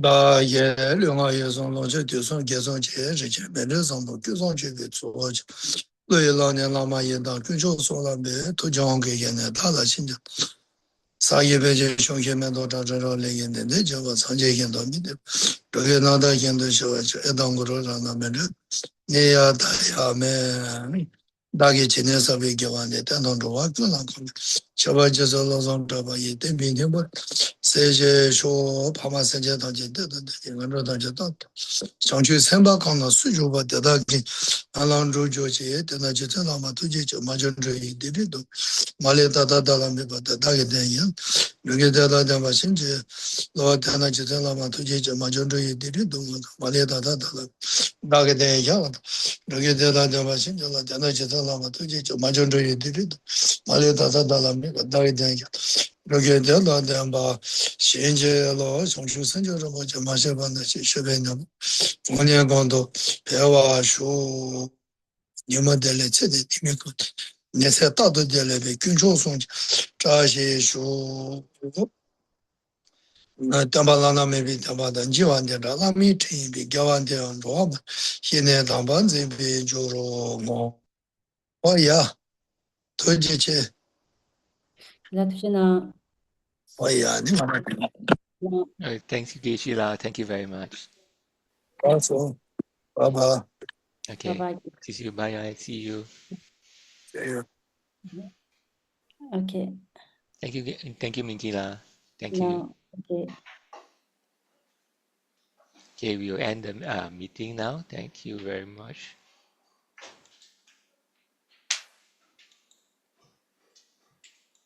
다 예, 령아 예송로 저 교송 개송 제제 매르송도 교송 제게 조지 의라네 라마 예다 교조 소라베 도정게 예네 다다 신자 사예베제 쇼케면도 다저로 레겐데 저거 선제견도 미데 그게 나다 견도 쇼 에당고로 라나메르 네야 다야메 다게 지내서 비교하는데 단도로 와글랑 저버져서 로송도 봐 이때 민해버 세제 쇼 파마세제 단제 되는데 이거로 단제도 정치 생각하는 수주가 되다기 알랑조조지 되나 제잖아 투지 저 마전저이 데리도 말레다다다라메 바다다게 되냐 여기 되다다 마신지 로 되나 제잖아 투지 저 마전저이 데리도 말레다다다라 나게 되냐 여기 되다다 마신지 로 되나 제잖아 투지 저 마전저이 데리도 말레다다다라메 바다게 되냐 여기 되다다 바 신제로 정수선저로 뭐저 마셔봤는데 시베냐 원년건도 배워쇼 니모델레 체데 디미고 네세 따도 될레베 균조송 자시쇼 담발라나 메비 담바단 지완데라 라미 티비 겨완데온 로마 히네 담반제비 조로 뭐 어야 도지체 Latujana. 어야 니 마나 Thank you, Geshe-la. Thank you very much. 가서 봐봐 Okay, Bye-bye. see you. Bye. See you. Okay. Thank you, Minki-la. Thank you. Now, okay. Okay, we'll end the meeting now. Thank you very much.